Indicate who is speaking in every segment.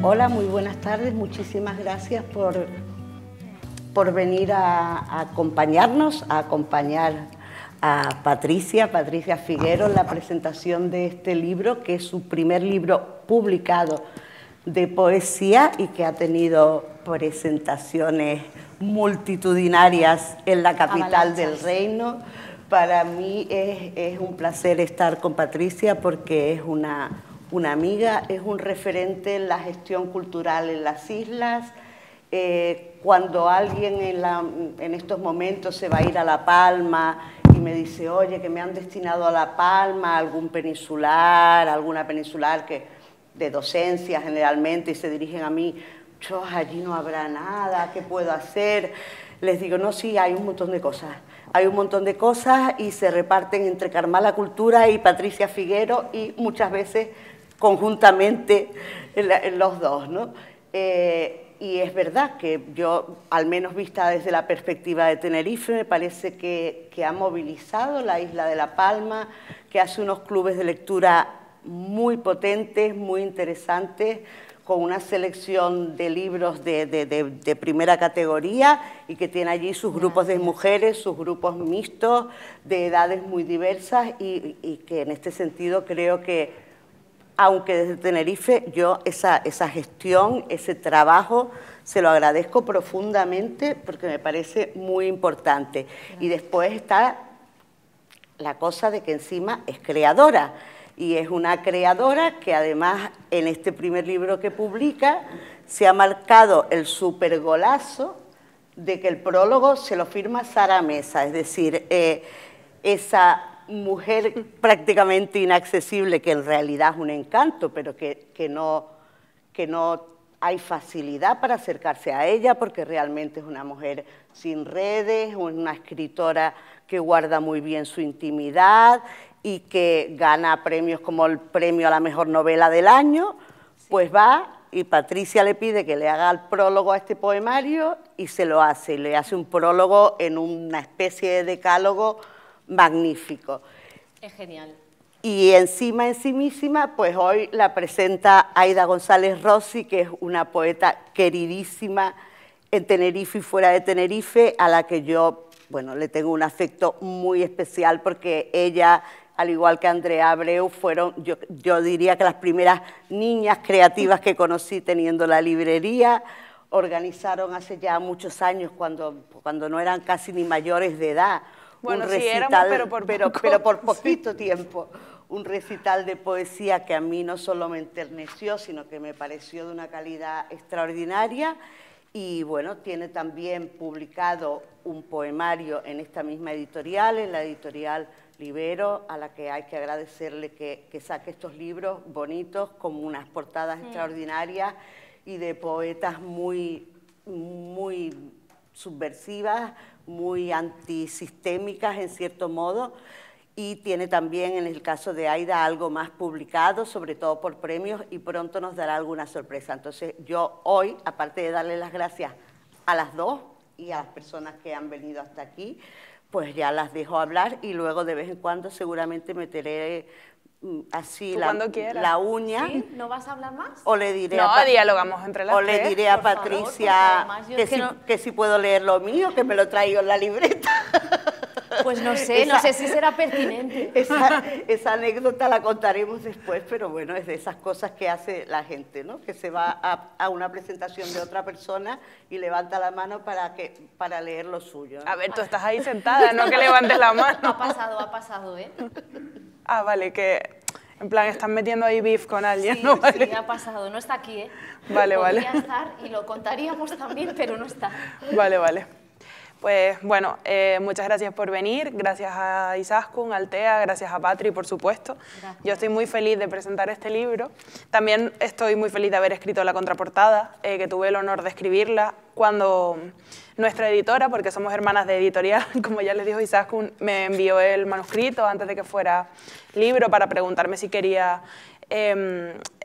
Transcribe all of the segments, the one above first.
Speaker 1: Hola, muy buenas tardes. Muchísimas gracias por venir a acompañarnos, a acompañar a Patricia Figuero en la presentación de este libro, que es su primer libro publicado de poesía y que ha tenido presentaciones multitudinarias en la capital del reino. Para mí es un placer estar con Patricia porque es una amiga, es un referente en la gestión cultural en las islas. Cuando alguien en estos momentos se va a ir a La Palma y me dice, oye, que me han destinado a La Palma, algún peninsular, alguna peninsular de docencia generalmente, y se dirigen a mí, yo, allí no habrá nada, ¿qué puedo hacer? Les digo, no, sí, hay un montón de cosas. Hay un montón de cosas y se reparten entre Carmala Cultura y Patricia Figuero y muchas veces conjuntamente los dos, ¿no? Y es verdad que yo, al menos vista desde la perspectiva de Tenerife, me parece que ha movilizado la isla de La Palma, que hace unos clubes de lectura muy potentes, muy interesantes, con una selección de libros de primera categoría y que tiene allí sus grupos de mujeres, sus grupos mixtos, de edades muy diversas y que en este sentido creo que, aunque desde Tenerife yo esa gestión, ese trabajo, se lo agradezco profundamente porque me parece muy importante. Y después está la cosa de que encima es creadora. Y es una creadora que además en este primer libro que publica se ha marcado el supergolazo de que el prólogo se lo firma Sara Mesa, es decir, esa mujer prácticamente inaccesible que en realidad es un encanto, pero que no hay facilidad para acercarse a ella porque realmente es una mujer sin redes, una escritora que guarda muy bien su intimidad y que gana premios como el premio a la mejor novela del año, pues va y Patricia le pide que le haga el prólogo a este poemario y se lo hace, y le hace un prólogo en una especie de decálogo magnífico.
Speaker 2: Es genial.
Speaker 1: Y encima, en sí misma, pues hoy la presenta Aida González Rossi, que es una poeta queridísima en Tenerife y fuera de Tenerife, a la que yo, bueno, le tengo un afecto muy especial porque ella, al igual que Andrea Abreu, fueron, yo diría que las primeras niñas creativas que conocí teniendo la librería. Organizaron hace ya muchos años, cuando no eran casi ni mayores de edad,
Speaker 3: bueno,
Speaker 1: un recital,
Speaker 3: sí éramos,
Speaker 1: pero por poquito tiempo, un recital de poesía que a mí no solo me enterneció, sino que me pareció de una calidad extraordinaria. Y bueno, tiene también publicado un poemario en esta misma editorial, en la editorial Libero, a la que hay que agradecerle que saque estos libros bonitos, con unas portadas extraordinarias y de poetas muy subversivas, muy antisistémicas en cierto modo, y tiene también en el caso de Aida algo más publicado, sobre todo por premios, y pronto nos dará alguna sorpresa. Entonces yo hoy, aparte de darle las gracias a las dos y a las personas que han venido hasta aquí, pues ya las dejo hablar y luego de vez en cuando seguramente meteré así la uña.
Speaker 2: ¿Sí? ¿No vas a hablar más?
Speaker 1: O le diré
Speaker 3: dialogamos entre las tres.
Speaker 1: O le diré a Patricia que si puedo leer lo mío, que me lo traigo en la libreta.
Speaker 2: Pues no sé si será pertinente.
Speaker 1: Esa anécdota la contaremos después, pero bueno, es de esas cosas que hace la gente, ¿no? Que se va a una presentación de otra persona y levanta la mano para leer lo suyo, ¿no?
Speaker 3: A ver, tú estás ahí sentada, no que levantes la mano.
Speaker 2: Ha pasado, ¿eh?
Speaker 3: Ah, vale, que en plan están metiendo ahí beef con alguien,
Speaker 2: Sí,
Speaker 3: ¿no? Vale.
Speaker 2: Sí, ha pasado, no está aquí, ¿eh?
Speaker 3: Vale.
Speaker 2: Podría estar y lo contaríamos también, pero no está.
Speaker 3: Vale. Pues bueno, muchas gracias por venir, gracias a Izaskun, Altea, gracias a Patri, por supuesto.
Speaker 2: Gracias.
Speaker 3: Yo estoy muy feliz de presentar este libro. También estoy muy feliz de haber escrito la contraportada, que tuve el honor de escribirla cuando nuestra editora, porque somos hermanas de editorial, como ya les dijo Izaskun, me envió el manuscrito antes de que fuera libro para preguntarme si quería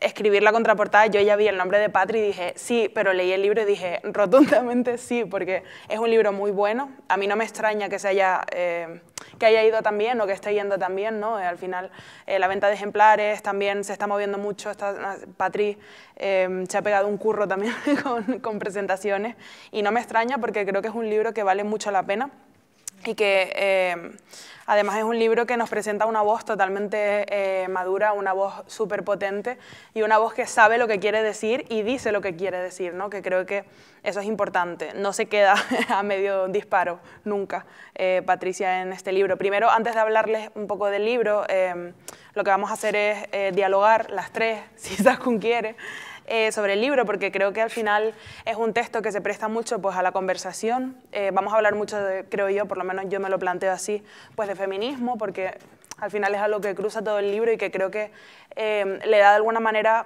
Speaker 3: escribir la contraportada. Yo ya vi el nombre de Patri y dije sí, pero leí el libro y dije rotundamente sí, porque es un libro muy bueno. A mí no me extraña que se haya que haya ido tan bien o que esté yendo tan bien, ¿no? Al final la venta de ejemplares también se está moviendo mucho. Patri se ha pegado un curro también con presentaciones y no me extraña porque creo que es un libro que vale mucho la pena y que además es un libro que nos presenta una voz totalmente madura, una voz súper potente y una voz que sabe lo que quiere decir y dice lo que quiere decir, ¿no? Que creo que eso es importante, no se queda a medio disparo nunca Patricia en este libro. Primero, antes de hablarles un poco del libro, lo que vamos a hacer es dialogar las tres, si Izaskun quiere, sobre el libro, porque creo que al final es un texto que se presta mucho pues, a la conversación. Vamos a hablar mucho, creo yo, por lo menos yo me lo planteo así, pues de feminismo, porque al final es algo que cruza todo el libro y que creo que le da de alguna manera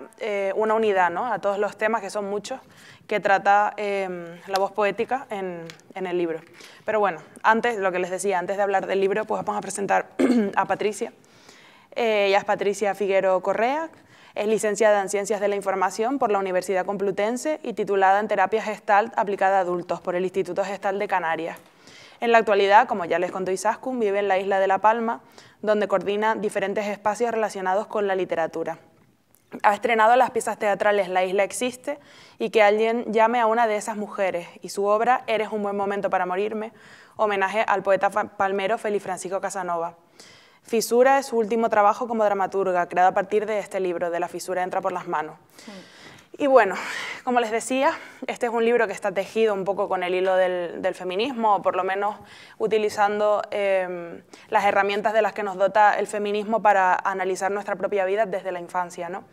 Speaker 3: una unidad, ¿no? A todos los temas, que son muchos, que trata la voz poética en el libro. Pero bueno, antes, lo que les decía, antes de hablar del libro, pues vamos a presentar a Patricia. Ella es Patricia Figuero Correa. Es licenciada en Ciencias de la Información por la Universidad Complutense y titulada en Terapia Gestalt aplicada a adultos por el Instituto Gestalt de Canarias. En la actualidad, como ya les contó Izaskun, vive en la isla de La Palma, donde coordina diferentes espacios relacionados con la literatura. Ha estrenado las piezas teatrales La isla existe y Que alguien llame a una de esas mujeres, y su obra Eres un buen momento para morirme, homenaje al poeta palmero Félix Francisco Casanova. Fisura es su último trabajo como dramaturga, creado a partir de este libro, de La fisura entra por las manos. Y bueno, como les decía, este es un libro que está tejido un poco con el hilo del feminismo, o por lo menos utilizando las herramientas de las que nos dota el feminismo para analizar nuestra propia vida desde la infancia, ¿no?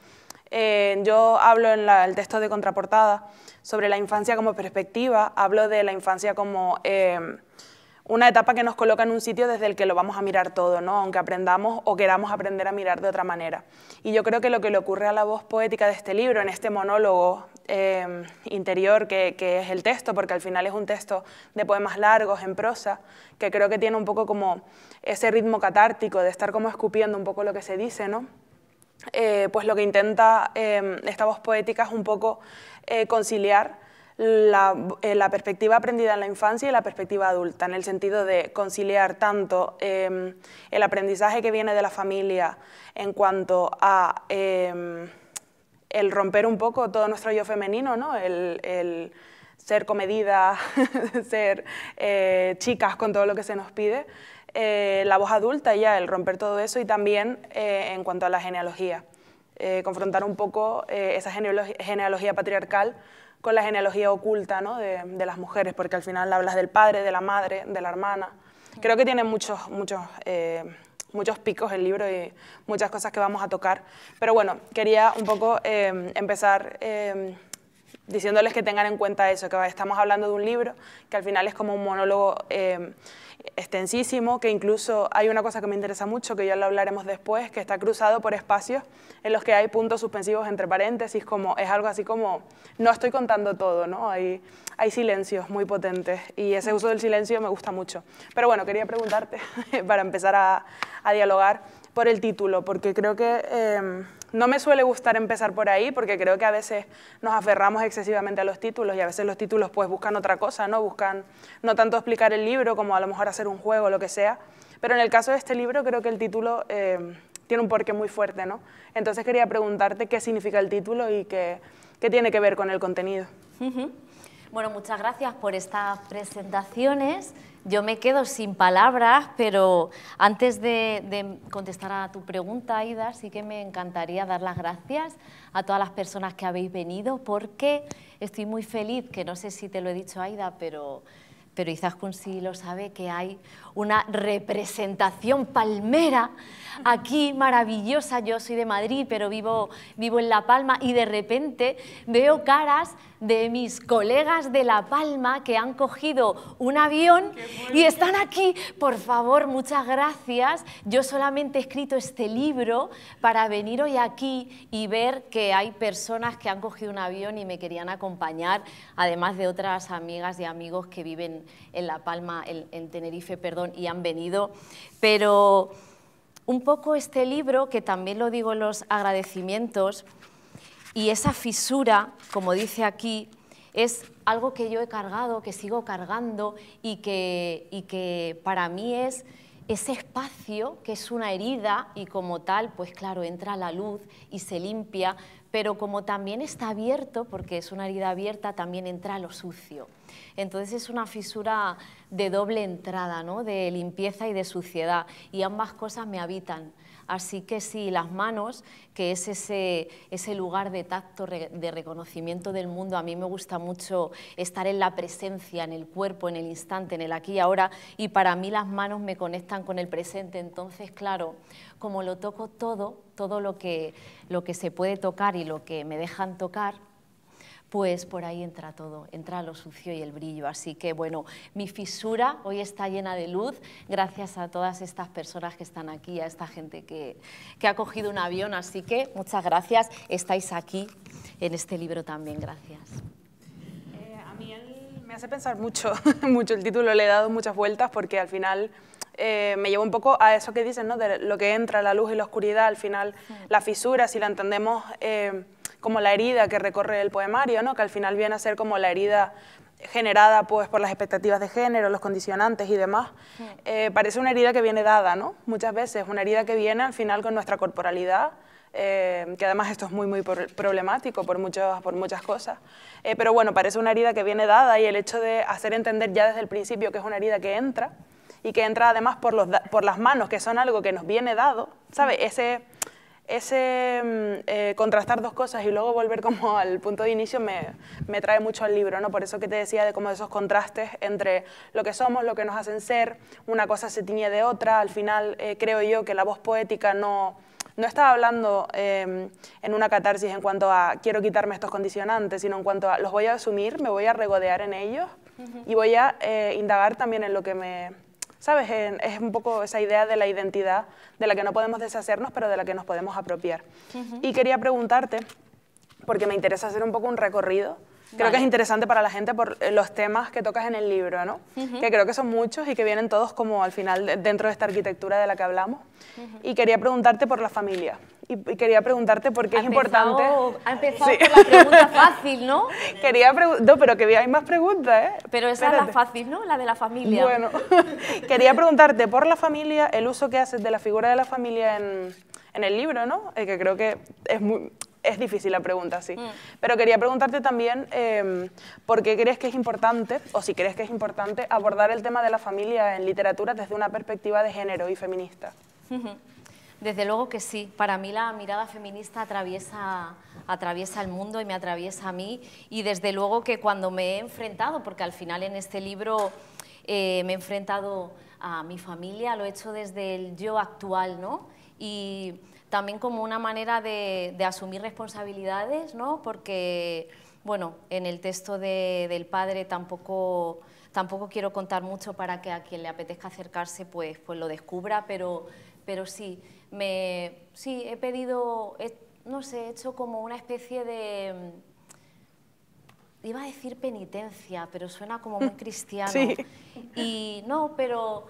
Speaker 3: Yo hablo en el texto de contraportada sobre la infancia como perspectiva, hablo de la infancia como una etapa que nos coloca en un sitio desde el que lo vamos a mirar todo, ¿no? Aunque aprendamos o queramos aprender a mirar de otra manera. Y yo creo que lo que le ocurre a la voz poética de este libro, en este monólogo interior que es el texto, porque al final es un texto de poemas largos, en prosa, que creo que tiene un poco como ese ritmo catártico de estar como escupiendo un poco lo que se dice, ¿no? Pues lo que intenta esta voz poética es un poco conciliar la perspectiva aprendida en la infancia y la perspectiva adulta, en el sentido de conciliar tanto el aprendizaje que viene de la familia en cuanto a el romper un poco todo nuestro yo femenino, ¿no? El ser comedidas, ser chicas con todo lo que se nos pide, la voz adulta ya, el romper todo eso, y también en cuanto a la genealogía, confrontar un poco esa genealogía patriarcal con la genealogía oculta, ¿no? de las mujeres, porque al final hablas del padre, de la madre, de la hermana. Creo que tiene muchos picos el libro y muchas cosas que vamos a tocar. Pero bueno, quería un poco empezar diciéndoles que tengan en cuenta eso, que estamos hablando de un libro que al final es como un monólogo extensísimo, que incluso hay una cosa que me interesa mucho, que ya lo hablaremos después, que está cruzado por espacios en los que hay puntos suspensivos entre paréntesis, como es algo así como, no estoy contando todo, ¿no? Hay silencios muy potentes y ese uso del silencio me gusta mucho. Pero bueno, quería preguntarte, para empezar a dialogar, por el título, porque creo que no me suele gustar empezar por ahí, porque creo que a veces nos aferramos excesivamente a los títulos y a veces los títulos pues buscan otra cosa, ¿no? Buscan no tanto explicar el libro como a lo mejor hacer un juego o lo que sea, pero en el caso de este libro creo que el título tiene un porqué muy fuerte, ¿no? Entonces quería preguntarte qué significa el título y qué tiene que ver con el contenido.
Speaker 2: Bueno, muchas gracias por estas presentaciones. Yo me quedo sin palabras, pero antes de contestar a tu pregunta, Aida, sí que me encantaría dar las gracias a todas las personas que habéis venido, porque estoy muy feliz, que no sé si te lo he dicho, Aida, pero Izaskun sí lo sabe, que hay una representación palmera aquí maravillosa. Yo soy de Madrid, pero vivo en La Palma, y de repente veo caras de mis colegas de La Palma que han cogido un avión y están aquí. Por favor, muchas gracias. Yo solamente he escrito este libro para venir hoy aquí y ver que hay personas que han cogido un avión y me querían acompañar, además de otras amigas y amigos que viven en La Palma, en Tenerife, perdón, y han venido. Pero un poco este libro, que también lo digo en los agradecimientos, y esa fisura, como dice aquí, es algo que yo he cargado, que sigo cargando y que para mí es ese espacio que es una herida y como tal, pues claro, entra la luz y se limpia, pero como también está abierto, porque es una herida abierta, también entra lo sucio. Entonces es una fisura de doble entrada, ¿no? De limpieza y de suciedad, y ambas cosas me habitan. Así que sí, las manos, que es ese lugar de tacto, de reconocimiento del mundo, a mí me gusta mucho estar en la presencia, en el cuerpo, en el instante, en el aquí y ahora, y para mí las manos me conectan con el presente. Entonces, claro, como lo toco todo lo que se puede tocar y lo que me dejan tocar, pues por ahí entra todo, entra lo sucio y el brillo. Así que bueno, mi fisura hoy está llena de luz gracias a todas estas personas que están aquí, a esta gente que ha cogido un avión. Así que muchas gracias, estáis aquí en este libro también, gracias.
Speaker 3: A mí me hace pensar mucho, mucho el título, le he dado muchas vueltas porque al final me lleva un poco a eso que dicen, ¿no? De lo que entra, la luz y la oscuridad. Al final la fisura, si la entendemos como la herida que recorre el poemario, ¿no? Que al final viene a ser como la herida generada pues, por las expectativas de género, los condicionantes y demás, parece una herida que viene dada, ¿no? Muchas veces, una herida que viene al final con nuestra corporalidad, que además esto es muy problemático por muchas cosas, pero bueno, parece una herida que viene dada, y el hecho de hacer entender ya desde el principio que es una herida que entra, y que entra además por las manos, que son algo que nos viene dado, ¿sabes? Ese contrastar dos cosas y luego volver como al punto de inicio me trae mucho al libro, ¿no? Por eso que te decía de como esos contrastes entre lo que somos, lo que nos hacen ser, una cosa se tiñe de otra. Al final creo yo que la voz poética no estaba hablando en una catarsis en cuanto a quiero quitarme estos condicionantes, sino en cuanto a los voy a asumir, me voy a regodear en ellos y voy a indagar también en lo que me... ¿Sabes? Es un poco esa idea de la identidad de la que no podemos deshacernos, pero de la que nos podemos apropiar. Y quería preguntarte, porque me interesa hacer un poco un recorrido, creo que es interesante para la gente por los temas que tocas en el libro, ¿no? Que creo que son muchos y que vienen todos como al final dentro de esta arquitectura de la que hablamos. Y quería preguntarte por la familia. Y quería preguntarte por qué es importante...
Speaker 2: Ha empezado por la pregunta fácil, ¿no?
Speaker 3: No, pero que hay más preguntas, ¿eh?
Speaker 2: Pero esa es la fácil, ¿no? La de la familia.
Speaker 3: Bueno, quería preguntarte por la familia, el uso que haces de la figura de la familia en el libro, ¿no? Que creo que es difícil la pregunta, sí. Pero quería preguntarte también por qué crees que es importante, o si crees que es importante, abordar el tema de la familia en literatura desde una perspectiva de género y feminista.
Speaker 2: Desde luego que sí. Para mí la mirada feminista atraviesa el mundo y me atraviesa a mí, y desde luego que cuando me he enfrentado, porque al final en este libro me he enfrentado a mi familia, lo he hecho desde el yo actual, ¿no? Y también como una manera de asumir responsabilidades, ¿no? Porque, bueno, en el texto del padre tampoco quiero contar mucho para que a quien le apetezca acercarse pues lo descubra, pero sí, he pedido, no sé, he hecho como una especie de, iba a decir penitencia, pero suena como muy cristiano.
Speaker 3: Sí.
Speaker 2: Y no, pero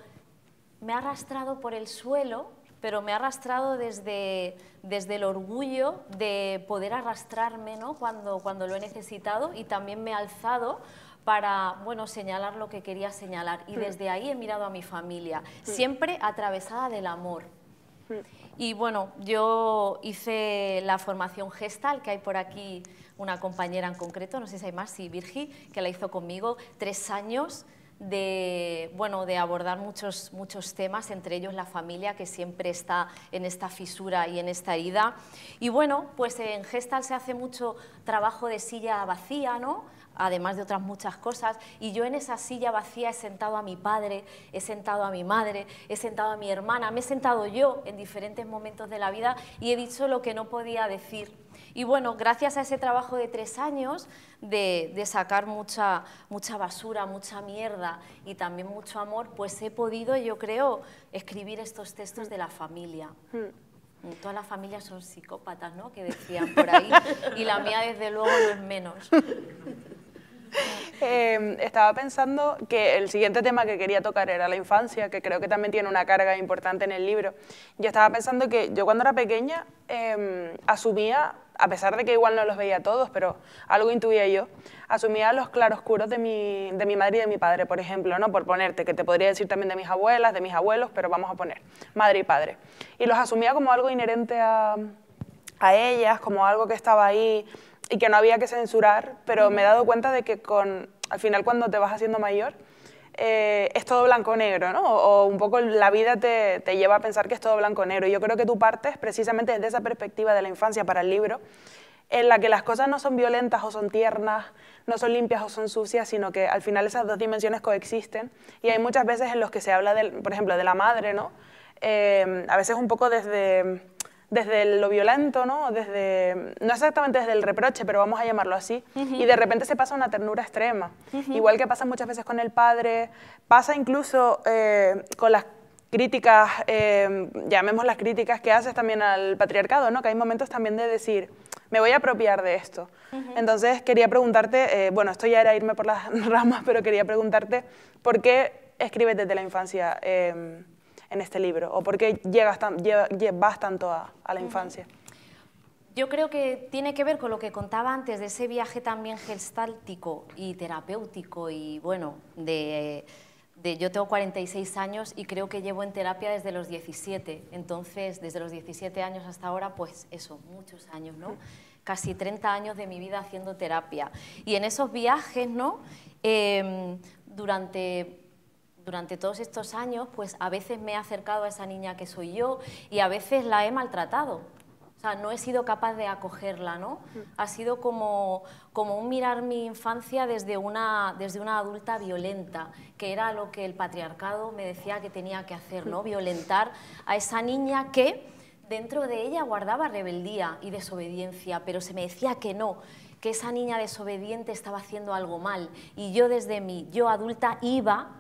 Speaker 2: me ha arrastrado por el suelo, pero me ha arrastrado desde el orgullo de poder arrastrarme, ¿no? cuando lo he necesitado, y también me he alzado para, bueno, señalar lo que quería señalar, y desde ahí he mirado a mi familia, siempre atravesada del amor. Y bueno, yo hice la formación Gestal, que hay por aquí una compañera en concreto, no sé si hay más, sí, Virgi, que la hizo conmigo, 3 años de abordar muchos temas, entre ellos la familia, que siempre está en esta fisura y en esta herida. Y bueno, pues en Gestal se hace mucho trabajo de silla vacía, ¿no? Además de otras muchas cosas, y yo en esa silla vacía he sentado a mi padre, he sentado a mi madre, he sentado a mi hermana, me he sentado yo en diferentes momentos de la vida y he dicho lo que no podía decir. Y bueno, gracias a ese trabajo de 3 años de sacar mucha basura, mucha mierda y también mucho amor, pues he podido, yo creo, escribir estos textos de la familia. Todas las familias son psicópatas, ¿no?, que decían por ahí, y la mía desde luego no es menos.
Speaker 3: Estaba pensando que el siguiente tema que quería tocar era la infancia, que creo que también tiene una carga importante en el libro. Yo estaba pensando que yo cuando era pequeña asumía, a pesar de que igual no los veía todos, pero algo intuía yo, asumía los claroscuros de mi madre y de mi padre, por ejemplo, ¿no? Por ponerte, que te podría decir también de mis abuelas, de mis abuelos, pero vamos a poner madre y padre. Y los asumía como algo inherente a ellas, como algo que estaba ahí y que no había que censurar, pero me he dado cuenta de que al final cuando te vas haciendo mayor es todo blanco o negro, ¿no? O un poco la vida te lleva a pensar que es todo blanco o negro. Y yo creo que tú partes precisamente desde esa perspectiva de la infancia para el libro, en la que las cosas no son violentas o son tiernas, no son limpias o son sucias, sino que al final esas dos dimensiones coexisten. Y hay muchas veces en los que se habla, por ejemplo, de la madre, ¿no? A veces un poco desde lo violento, ¿no? No exactamente desde el reproche, pero vamos a llamarlo así, y de repente se pasa una ternura extrema. Igual que pasa muchas veces con el padre, pasa incluso con las críticas, llamémoslas críticas que haces también al patriarcado, ¿no? Que hay momentos también de decir, me voy a apropiar de esto. Entonces quería preguntarte, bueno, esto ya era irme por las ramas, pero quería preguntarte, ¿por qué escribes desde la infancia en este libro? ¿O por qué vas tanto a la infancia?
Speaker 2: Yo creo que tiene que ver con lo que contaba antes, de ese viaje también gestáltico y terapéutico, y bueno, yo tengo 46 años y creo que llevo en terapia desde los 17, entonces desde los 17 años hasta ahora, pues eso, muchos años, ¿no? Casi 30 años de mi vida haciendo terapia. Y en esos viajes, ¿no? Durante todos estos años, pues a veces me he acercado a esa niña que soy yo y a veces la he maltratado. O sea, no he sido capaz de acogerla, ¿no? Ha sido como un mirar mi infancia desde una adulta violenta, que era lo que el patriarcado me decía que tenía que hacer, ¿no? Violentar a esa niña que dentro de ella guardaba rebeldía y desobediencia, pero se me decía que no, que esa niña desobediente estaba haciendo algo mal. Y yo desde mi yo adulta iba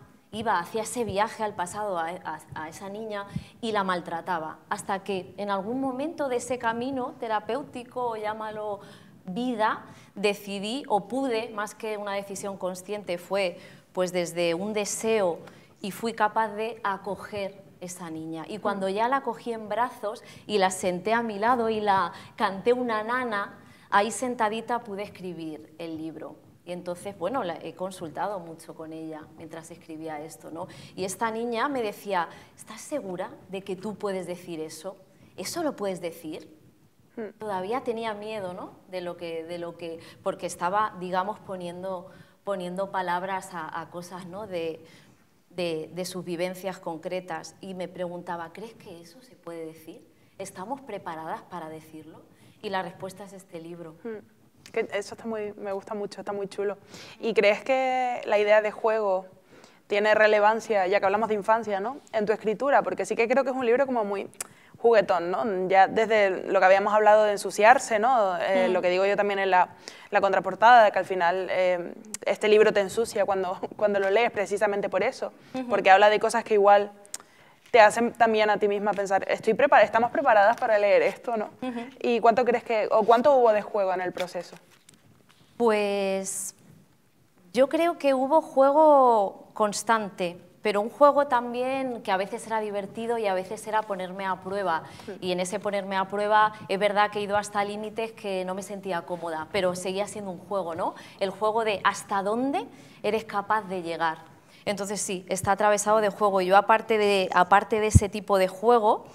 Speaker 2: hacia ese viaje al pasado a esa niña y la maltrataba, hasta que en algún momento de ese camino terapéutico, o llámalo vida, decidí, o pude, más que una decisión consciente, fue pues desde un deseo, y fui capaz de acoger esa niña. Y cuando ya la cogí en brazos y la senté a mi lado y la canté una nana, ahí sentadita pude escribir el libro. Y entonces, bueno, he consultado mucho con ella mientras escribía esto, ¿no? Y esta niña me decía, ¿estás segura de que tú puedes decir eso? ¿Eso lo puedes decir? Todavía tenía miedo, ¿no? Porque estaba, digamos, poniendo palabras a cosas, ¿no? de sus vivencias concretas. Y me preguntaba, ¿crees que eso se puede decir? ¿Estamos preparadas para decirlo? Y la respuesta es este libro.
Speaker 3: Eso me gusta mucho, está muy chulo. ¿Y crees que la idea de juego tiene relevancia, ya que hablamos de infancia, ¿no? En tu escritura? Porque sí que creo que es un libro como muy juguetón, ¿no? Ya desde lo que habíamos hablado de ensuciarse, ¿no? Lo que digo yo también en la contraportada, de que al final este libro te ensucia cuando lo lees, precisamente por eso, porque habla de cosas que igual te hacen también a ti misma pensar, estamos preparadas para leer esto, ¿no? ¿Y cuánto crees cuánto hubo de juego en el proceso?
Speaker 2: Pues yo creo que hubo juego constante, pero un juego también que a veces era divertido y a veces era ponerme a prueba. Y en ese ponerme a prueba es verdad que he ido hasta límites que no me sentía cómoda, pero seguía siendo un juego, ¿no? El juego de hasta dónde eres capaz de llegar. Entonces sí, está atravesado de juego. Yo aparte de ese tipo de juego,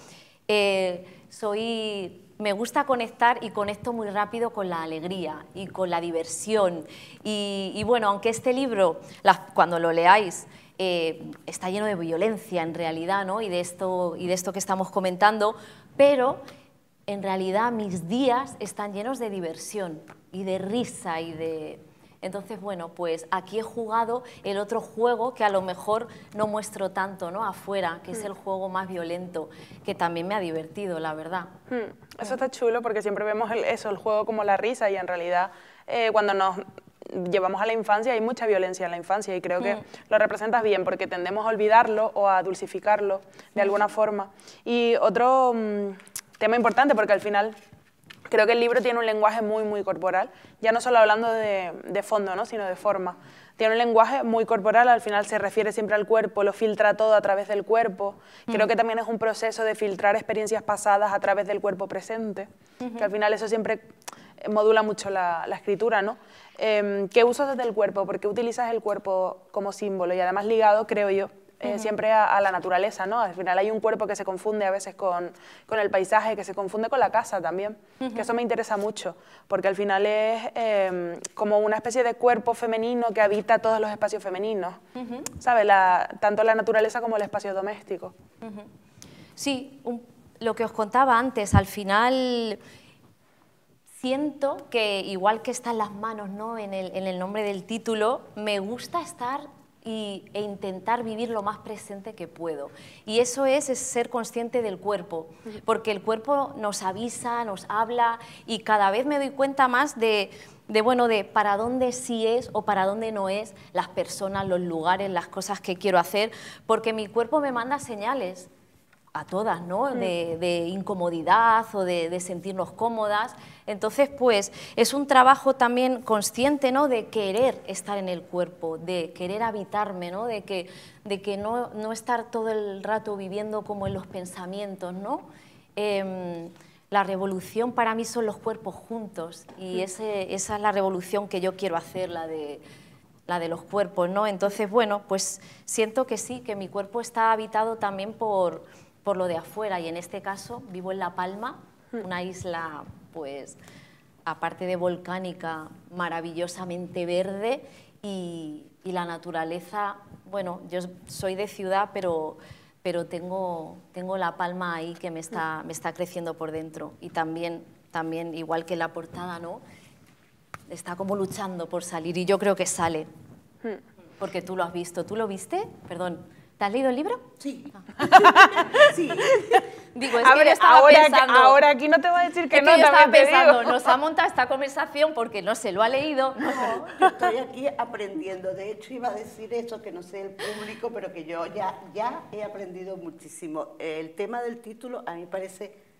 Speaker 2: me gusta conectar y conecto muy rápido con la alegría y con la diversión. Y bueno, aunque este libro, cuando lo leáis, está lleno de violencia en realidad, ¿no? y de esto que estamos comentando, pero en realidad mis días están llenos de diversión y de risa y de... Entonces, bueno, pues aquí he jugado el otro juego que a lo mejor no muestro tanto, ¿no? Afuera, que es el juego más violento, que también me ha divertido, la verdad.
Speaker 3: Eso está chulo porque siempre vemos el juego como la risa y en realidad cuando nos llevamos a la infancia hay mucha violencia en la infancia y creo que lo representas bien porque tendemos a olvidarlo o a dulcificarlo de alguna forma. Y otro tema importante porque al final Creo que el libro tiene un lenguaje muy, muy corporal, ya no solo hablando de fondo, ¿no? sino de forma. Tiene un lenguaje muy corporal, al final se refiere siempre al cuerpo, lo filtra todo a través del cuerpo. Creo que también es un proceso de filtrar experiencias pasadas a través del cuerpo presente, que al final eso siempre modula mucho la escritura, ¿no? ¿Qué usas desde el cuerpo? ¿Por qué utilizas el cuerpo como símbolo? Y además ligado, creo yo, siempre a la naturaleza, ¿no? Al final hay un cuerpo que se confunde a veces con el paisaje, que se confunde con la casa también, que eso me interesa mucho, porque al final es como una especie de cuerpo femenino que habita todos los espacios femeninos, ¿sabes? Tanto la naturaleza como el espacio doméstico.
Speaker 2: Sí, lo que os contaba antes, al final siento que igual que están las manos, ¿no? en el nombre del título, me gusta estar e intentar vivir lo más presente que puedo. Y eso es ser consciente del cuerpo, porque el cuerpo nos avisa, nos habla, y cada vez me doy cuenta más de para dónde sí es o para dónde no es, las personas, los lugares, las cosas que quiero hacer, porque mi cuerpo me manda señales a todas, ¿no? De incomodidad o de sentirnos cómodas. Entonces, pues, es un trabajo también consciente, ¿no? De querer estar en el cuerpo, de querer habitarme, ¿no? De que no estar todo el rato viviendo como en los pensamientos, ¿no? La revolución para mí son los cuerpos juntos, y esa es la revolución que yo quiero hacer, la de los cuerpos, ¿no? Entonces, bueno, pues siento que sí, que mi cuerpo está habitado también por lo de afuera, y en este caso vivo en La Palma, una isla, pues, aparte de volcánica, maravillosamente verde, y la naturaleza, bueno, yo soy de ciudad, pero tengo La Palma ahí que me está creciendo por dentro, y también, igual que la portada, ¿no? Está como luchando por salir, y yo creo que sale, porque tú lo has visto. ¿Tú lo viste? Perdón. ¿Te has leído el libro?
Speaker 1: Sí.
Speaker 2: Sí. Digo, es que yo estaba pensando...
Speaker 3: Ahora aquí no te va a decir que
Speaker 2: es
Speaker 3: no,
Speaker 2: que yo estaba
Speaker 3: también te
Speaker 2: pensando,
Speaker 3: digo.
Speaker 2: nos ha montado esta conversación porque no se lo ha leído.
Speaker 1: No, yo estoy aquí aprendiendo. De hecho, iba a decir eso, que no sé el público, pero que yo ya he aprendido muchísimo. El tema del título a mí me parece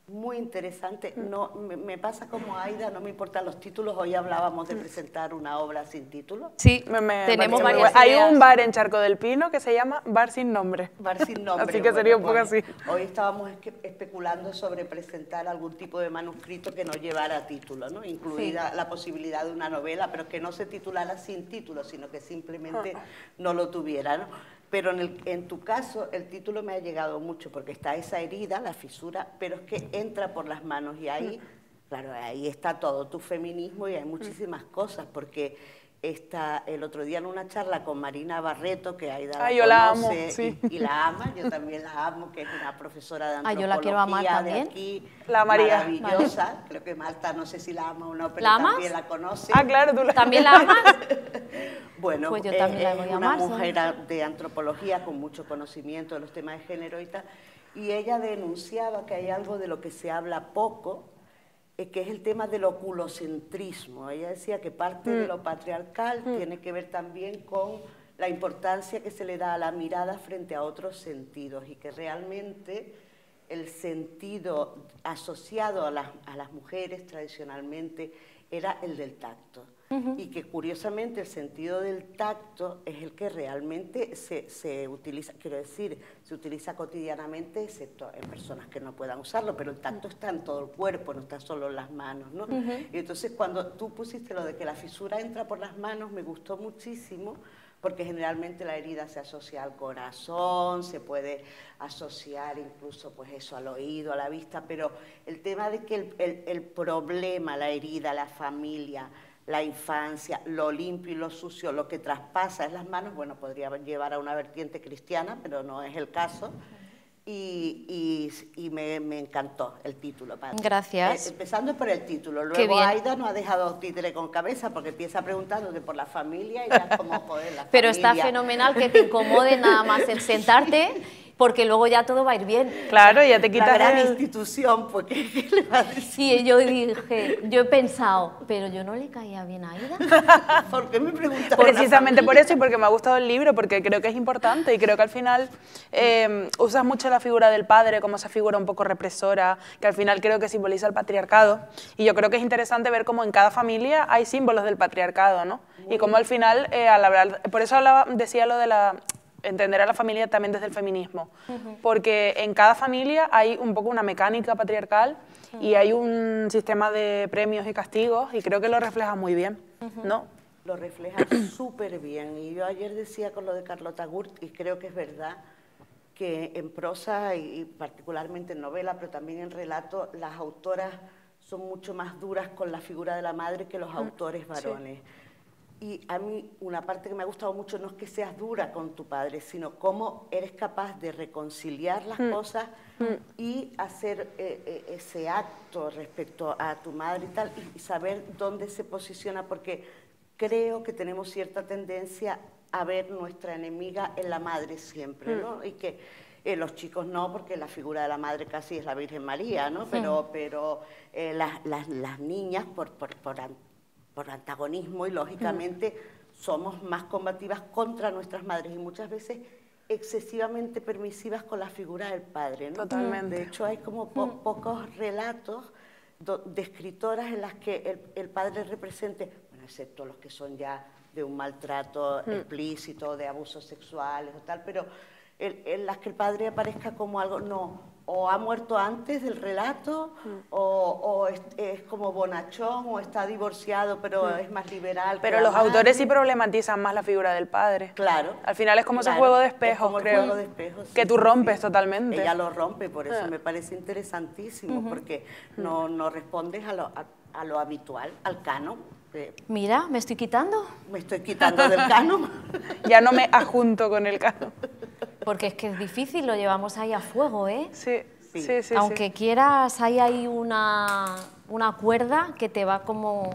Speaker 1: muy interesante. No, me pasa como Aida, no me importan los títulos. Hoy hablábamos de presentar una obra sin título.
Speaker 2: Sí, tenemos varias ideas.
Speaker 3: Hay un bar en Charco del Pino que se llama Bar Sin Nombre.
Speaker 1: Bar Sin Nombre.
Speaker 3: Así que sería un poco así.
Speaker 1: Hoy estábamos especulando sobre presentar algún tipo de manuscrito que no llevara título, ¿no? Incluida la posibilidad de una novela, pero que no se titulara sin título, sino que simplemente no lo tuviera, ¿no? Pero en tu caso el título me ha llegado mucho, porque está esa herida, la fisura, pero es que entra por las manos, y ahí, claro, ahí está todo tu feminismo, y hay muchísimas cosas, porque el otro día en una charla con Marina Barreto, que Aida la
Speaker 3: yo
Speaker 1: conoce,
Speaker 3: la amo, sí.
Speaker 1: y la ama, yo también la amo, que es una profesora de antropología
Speaker 2: yo la quiero amar también.
Speaker 1: de aquí,
Speaker 3: la María.
Speaker 1: maravillosa, creo que Marta no sé si la ama o no, pero
Speaker 2: ¿La amas?
Speaker 1: también la conoce.
Speaker 3: Ah, claro, tú
Speaker 2: ¿También la amas?
Speaker 1: Bueno,
Speaker 2: pues yo también la voy a amar,
Speaker 1: una mujer de antropología con mucho conocimiento de los temas de género y tal, y ella denunciaba que hay algo de lo que se habla poco, que es el tema del oculocentrismo. Ella decía que parte de lo patriarcal tiene que ver también con la importancia que se le da a la mirada frente a otros sentidos, y que realmente el sentido asociado a las mujeres tradicionalmente era el del tacto. Y que curiosamente el sentido del tacto es el que realmente se utiliza, quiero decir, se utiliza cotidianamente, excepto en personas que no puedan usarlo, pero el tacto está en todo el cuerpo, no está solo en las manos, ¿no? Y entonces cuando tú pusiste lo de que la fisura entra por las manos, me gustó muchísimo, porque generalmente la herida se asocia al corazón, se puede asociar incluso pues eso al oído, a la vista, pero el tema de que el problema, la herida, la familia, la infancia, lo limpio y lo sucio, lo que traspasa es las manos, bueno, podría llevar a una vertiente cristiana, pero no es el caso. Y me encantó el título.
Speaker 2: Gracias.
Speaker 1: Empezando por el título. Luego Aida no ha dejado títere con cabeza, porque empieza preguntándote por la familia y ya como, joder, la
Speaker 2: Pero
Speaker 1: familia.
Speaker 2: está fenomenal que te incomode nada más el sentarte porque luego ya todo va a ir bien.
Speaker 3: Claro, ya te quitas
Speaker 1: la gran
Speaker 3: el...
Speaker 1: institución, pues, ¿qué le va a decir?
Speaker 2: Y yo he pensado, pero yo no le caía bien a Aida.
Speaker 1: ¿Por qué me preguntas?
Speaker 3: Precisamente por eso y porque me ha gustado el libro, porque creo que es importante y creo que al final usas mucho la figura del padre como esa figura un poco represora, que al final creo que simboliza el patriarcado. Y yo creo que es interesante ver cómo en cada familia hay símbolos del patriarcado, ¿no? Y cómo al final, al hablar, por eso decía lo de entender a la familia también desde el feminismo, porque en cada familia hay un poco una mecánica patriarcal y hay un sistema de premios y castigos y creo que lo refleja muy bien, ¿no?
Speaker 1: Lo refleja súper bien. Y yo ayer decía con lo de Carlota Gurt, y creo que es verdad, que en prosa y particularmente en novela, pero también en relato, las autoras son mucho más duras con la figura de la madre que los autores varones. Sí. Y a mí una parte que me ha gustado mucho no es que seas dura con tu padre, sino cómo eres capaz de reconciliar las cosas y hacer ese acto respecto a tu madre y tal, y saber dónde se posiciona, porque creo que tenemos cierta tendencia a ver nuestra enemiga en la madre siempre, ¿no? Y que los chicos no, porque la figura de la madre casi es la Virgen María, ¿no? Pero las niñas, por antagonismo y lógicamente somos más combativas contra nuestras madres y muchas veces excesivamente permisivas con la figura del padre, ¿no?
Speaker 3: Totalmente.
Speaker 1: De hecho hay como pocos relatos de escritoras en las que el padre represente, bueno, excepto los que son ya de un maltrato explícito, de abusos sexuales o tal, pero en las que el padre aparezca como algo, no, o ha muerto antes del relato, o es como bonachón, o está divorciado, pero es más liberal.
Speaker 3: Pero los autores sí problematizan más la figura del padre.
Speaker 1: Claro.
Speaker 3: Al final es como ese juego de espejos, creo.
Speaker 1: Juego de espejos,
Speaker 3: que tú rompes totalmente.
Speaker 1: Ella lo rompe, por eso me parece interesantísimo, porque no respondes a lo habitual, al canon.
Speaker 2: Mira, me estoy quitando.
Speaker 1: Me estoy quitando del canon.
Speaker 3: Ya no me adjunto con el canon.
Speaker 2: Porque es que es difícil, lo llevamos ahí a fuego, ¿eh?
Speaker 3: Sí.
Speaker 2: Aunque quieras, hay ahí una cuerda que te va como...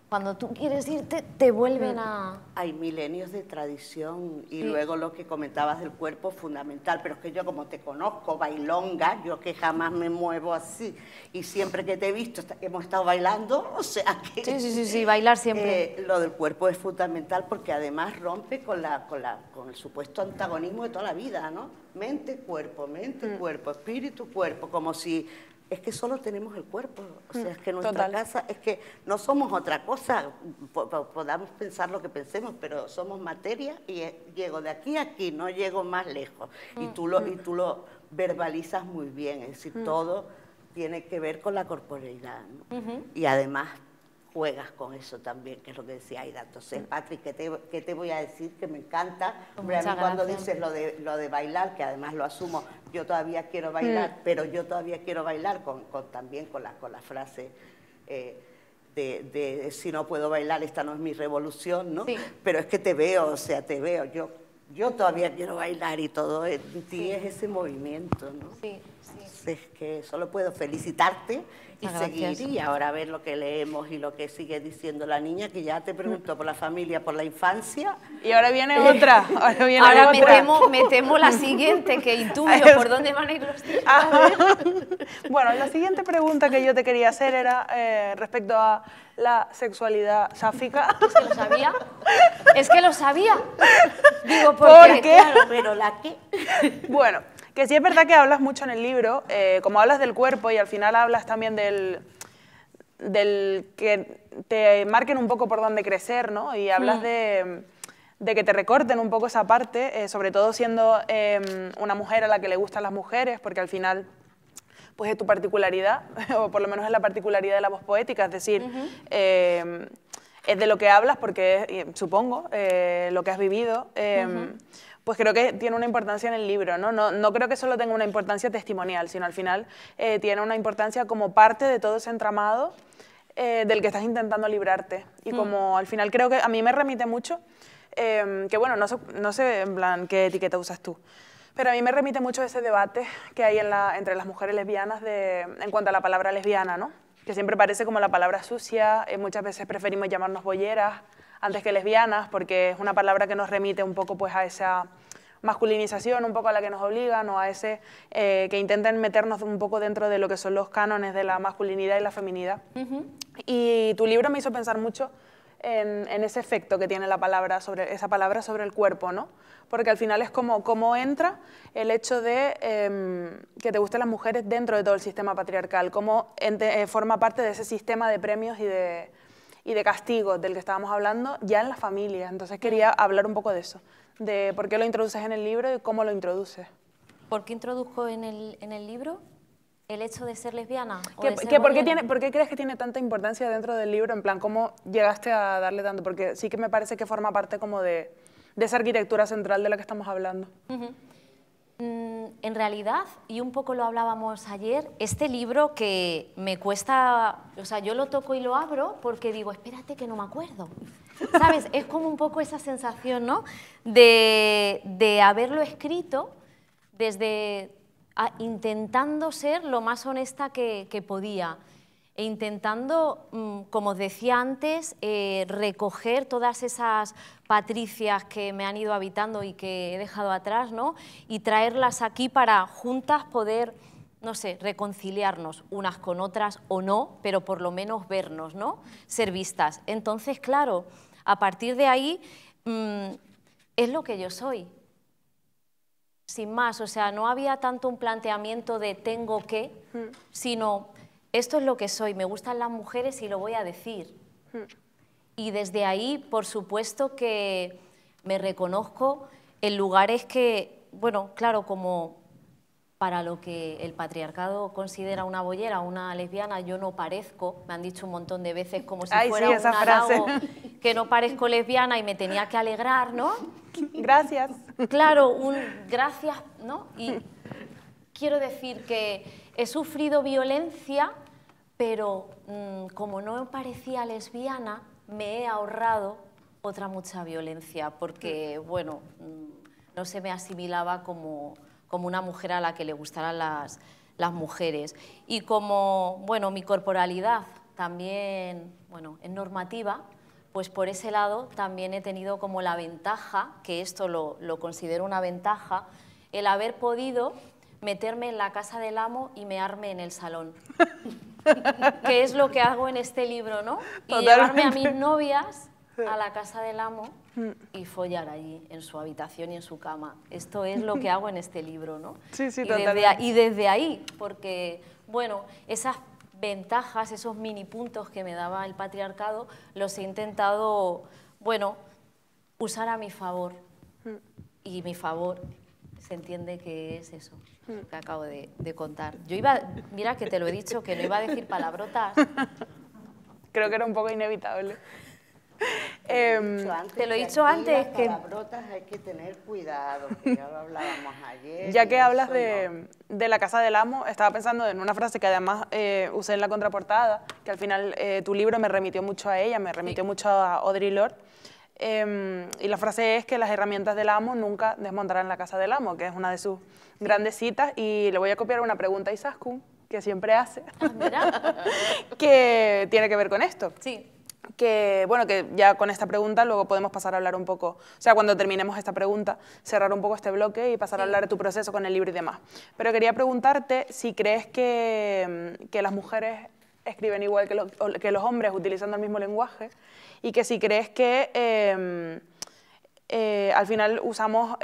Speaker 2: Cuando tú quieres irte, te vuelven a...
Speaker 1: Hay milenios de tradición y luego lo que comentabas del cuerpo fundamental, pero es que yo como te conozco, bailonga, yo que jamás me muevo así y siempre que te he visto hemos estado bailando, o sea que...
Speaker 2: Sí, bailar siempre.
Speaker 1: Lo del cuerpo es fundamental porque además rompe con el supuesto antagonismo de toda la vida, ¿no? Mente, cuerpo, espíritu, cuerpo, como si... Es que solo tenemos el cuerpo, o sea, es que nuestra casa, es que no somos otra cosa, podamos pensar lo que pensemos, pero somos materia y llego de aquí a aquí, no llego más lejos. Y tú lo verbalizas muy bien, es decir, todo tiene que ver con la corporeidad, ¿no? Y además juegas con eso también, que es lo que decía Aida. Entonces, Patrick, ¿qué te voy a decir? Que me encanta. Hombre, a mí cuando dices lo de bailar, que además lo asumo, yo todavía quiero bailar, pero yo todavía quiero bailar también con la frase de si no puedo bailar, esta no es mi revolución, ¿no? Sí. Pero es que te veo, o sea, te veo, yo todavía quiero bailar y todo en ti es ese movimiento, ¿no? Sí. Es que solo puedo felicitarte y seguir, y ahora a ver lo que leemos y lo que sigue diciendo la niña, que ya te preguntó por la familia, por la infancia.
Speaker 3: Y ahora viene otra.
Speaker 2: Ahora me temo la siguiente, que intuyo por dónde van a ir los tiros.
Speaker 3: Bueno, la siguiente pregunta que yo te quería hacer era respecto a la sexualidad sáfica.
Speaker 2: ¿Es que lo sabía? Es que lo sabía. Digo, ¿por qué?
Speaker 1: Claro, pero ¿la qué?
Speaker 3: Bueno, que sí es verdad que hablas mucho en el libro, como hablas del cuerpo y al final hablas también del que te marquen un poco por dónde crecer, ¿no? Y hablas de que te recorten un poco esa parte, sobre todo siendo una mujer a la que le gustan las mujeres, porque al final pues es tu particularidad, o por lo menos es la particularidad de la voz poética, es decir, es de lo que hablas porque supongo lo que has vivido, pues creo que tiene una importancia en el libro, ¿no? No creo que solo tenga una importancia testimonial, sino al final tiene una importancia como parte de todo ese entramado del que estás intentando librarte. Y como al final creo que a mí me remite mucho, que bueno, no sé en plan qué etiqueta usas tú, pero a mí me remite mucho ese debate que hay entre las mujeres lesbianas en cuanto a la palabra lesbiana, ¿no? Que siempre parece como la palabra sucia, muchas veces preferimos llamarnos bolleras antes que lesbianas, porque es una palabra que nos remite un poco pues, a esa masculinización un poco a la que nos obligan o a ese que intenten meternos un poco dentro de lo que son los cánones de la masculinidad y la feminidad. Y tu libro me hizo pensar mucho en ese efecto que tiene esa palabra sobre el cuerpo, ¿no? Porque al final es como entra el hecho de que te gusten las mujeres dentro de todo el sistema patriarcal, cómo forma parte de ese sistema de premios y de castigos del que estábamos hablando ya en la familia. Entonces quería hablar un poco de eso, de por qué lo introduces en el libro y cómo lo introduces.
Speaker 2: ¿Por qué introduzco en el libro el hecho de ser lesbiana?
Speaker 3: ¿Por qué crees que tiene tanta importancia dentro del libro? En plan, ¿cómo llegaste a darle tanto? Porque sí que me parece que forma parte como de esa arquitectura central de la que estamos hablando.
Speaker 2: En realidad, y un poco lo hablábamos ayer, este libro que me cuesta, o sea, yo lo toco y lo abro porque digo, espérate que no me acuerdo. ¿Sabes? Es como un poco esa sensación, ¿no? De haberlo escrito desde intentando ser lo más honesta que podía e intentando, como os decía antes, recoger todas esas patricias que me han ido habitando y que he dejado atrás, ¿no? Y traerlas aquí para juntas poder, no sé, reconciliarnos unas con otras o no, pero por lo menos vernos, ¿no? Ser vistas. Entonces, claro, a partir de ahí es lo que yo soy. Sin más, o sea, no había tanto un planteamiento de tengo que, sino esto es lo que soy, me gustan las mujeres y lo voy a decir. Y desde ahí, por supuesto que me reconozco en lugares que, bueno, claro, como para lo que el patriarcado considera una bollera, una lesbiana, yo no parezco, me han dicho un montón de veces como si fuera un halago, que no parezco lesbiana y me tenía que alegrar, ¿no?
Speaker 3: Gracias.
Speaker 2: Claro, gracias, ¿no? Y quiero decir que he sufrido violencia, pero como no parecía lesbiana, me he ahorrado otra mucha violencia, porque, bueno, no se me asimilaba como una mujer a la que le gustaran las mujeres. Y como, bueno, mi corporalidad también, bueno, es normativa, pues por ese lado también he tenido como la ventaja, que esto lo considero una ventaja, el haber podido meterme en la casa del amo y mearme en el salón. Que es lo que hago en este libro, ¿no? Y llevarme a mis novias a la casa del amo y follar allí, en su habitación y en su cama. Esto es lo que hago en este libro, ¿no?
Speaker 3: Sí, sí,
Speaker 2: totalmente. Y desde ahí, porque, bueno, esas ventajas, esos mini puntos que me daba el patriarcado, los he intentado, bueno, usar a mi favor. Y mi favor se entiende que es eso que acabo de contar. Yo mira que te lo he dicho, que no iba a decir palabrotas.
Speaker 3: Creo que era un poco inevitable.
Speaker 2: Te lo he dicho antes que
Speaker 1: las palabrotas hay que tener cuidado, que ya lo hablábamos ayer.
Speaker 3: Ya que hablas de la casa del amo, estaba pensando en una frase que además usé en la contraportada, que al final tu libro me remitió mucho a ella, me remitió mucho a Audre Lorde. Y la frase es que las herramientas del amo nunca desmontarán la casa del amo, que es una de sus grandes citas, y le voy a copiar una pregunta a Izaskun, que siempre hace, que tiene que ver con esto.
Speaker 2: Sí.
Speaker 3: Que, bueno, que ya con esta pregunta luego podemos pasar a hablar un poco, o sea, cuando terminemos esta pregunta, cerrar un poco este bloque y pasar a hablar de tu proceso con el libro y demás. Pero quería preguntarte si crees que las mujeres escriben igual que los hombres utilizando el mismo lenguaje, y que si crees que al final usamos,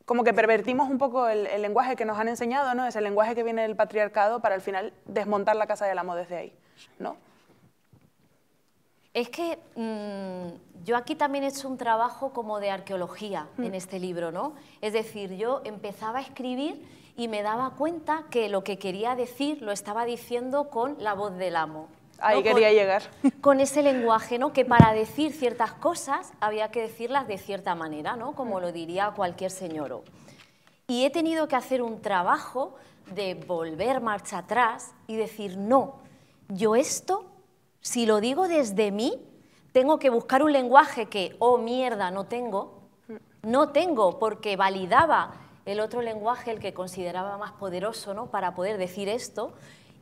Speaker 3: como que pervertimos un poco el lenguaje que nos han enseñado, ¿no? Es el lenguaje que viene del patriarcado para al final desmontar la casa del amo desde ahí, ¿no?
Speaker 2: Es que yo aquí también he hecho un trabajo como de arqueología en este libro, ¿no? Es decir, yo empezaba a escribir y me daba cuenta que lo que quería decir lo estaba diciendo con la voz del amo.
Speaker 3: Ahí quería llegar.
Speaker 2: Con ese lenguaje, ¿no? Que para decir ciertas cosas había que decirlas de cierta manera, ¿no? Como lo diría cualquier señoro. Y he tenido que hacer un trabajo de volver marcha atrás y decir, no, yo esto, si lo digo desde mí, tengo que buscar un lenguaje que, oh mierda, no tengo, porque validaba el otro lenguaje, el que consideraba más poderoso, ¿no? Para poder decir esto,